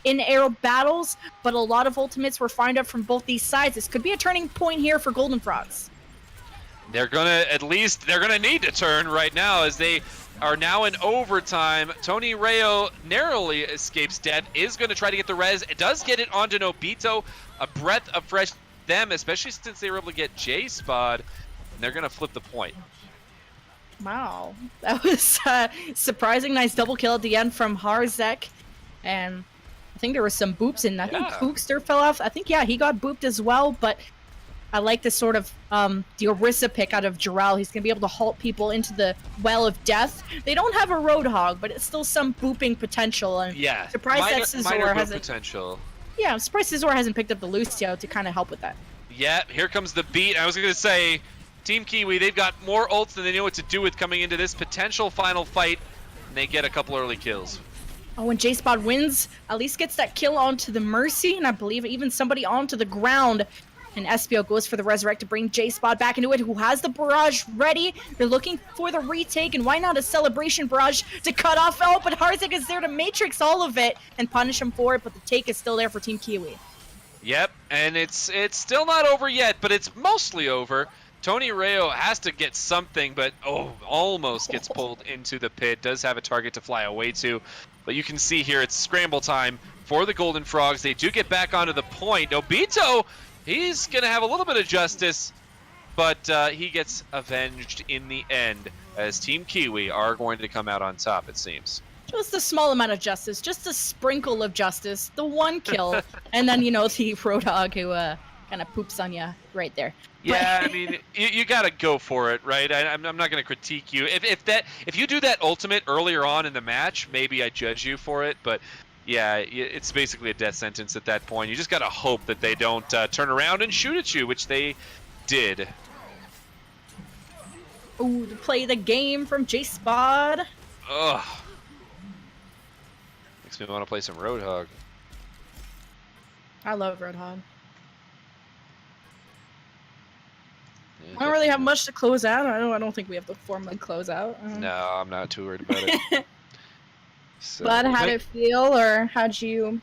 in-air battles, but a lot of ultimates were fired up from both these sides. This could be a turning point here for Golden Frogs. They're gonna need to turn right now as they are now in overtime. Tony Rayo narrowly escapes death, is going to try to get the res. It does get it onto Nobito. A breath of fresh them, especially since they were able to get J-Spot, and they're going to flip the point. Wow. That was surprising. Nice double kill at the end from Harzek. And I think there was some boops in. I think Hookster fell off. I think, yeah, he got booped as well, but I like this sort of the Orisa pick out of Jarrell. He's going to be able to halt people into the well of death. They don't have a Roadhog, but it's still some booping potential. And yeah, surprised that Scizor hasn't. Potential. Yeah, I'm surprised Scizor hasn't picked up the Lucio to kind of help with that. Yeah, here comes the beat. I was going to say, Team Kiwi, they've got more ults than they know what to do with coming into this potential final fight, and they get a couple early kills. Oh, when J-Spot wins, at least gets that kill onto the Mercy, and I believe even somebody onto the ground. And SBO goes for the Resurrect to bring J-Spot back into it, who has the barrage ready. They're looking for the retake, and why not a celebration barrage to cut off? Oh, but Harzek is there to matrix all of it and punish him for it, but the take is still there for Team Kiwi. Yep, and it's still not over yet, but it's mostly over. Tony Rayo has to get something, but almost gets pulled into the pit. Does have a target to fly away to, but you can see here it's scramble time for the Golden Frogs. They do get back onto the point. Nobito, he's going to have a little bit of justice, but he gets avenged in the end as Team Kiwi are going to come out on top, it seems. Just a small amount of justice, just a sprinkle of justice, the one kill, and then, you know, the Roadhog who kind of poops on you right there. Yeah, I mean, you got to go for it, right? I'm not going to critique you. If you do that ultimate earlier on in the match, maybe I judge you for it, but yeah, it's basically a death sentence at that point. You just got to hope that they don't turn around and shoot at you, which they did. Ooh, to play the game from J-Spot. Ugh. Makes me want to play some Roadhog. I love Roadhog. Yeah, I don't really have much to close out. I don't think we have to formally close out. No, I'm not too worried about it. So, but how'd it feel, or how'd you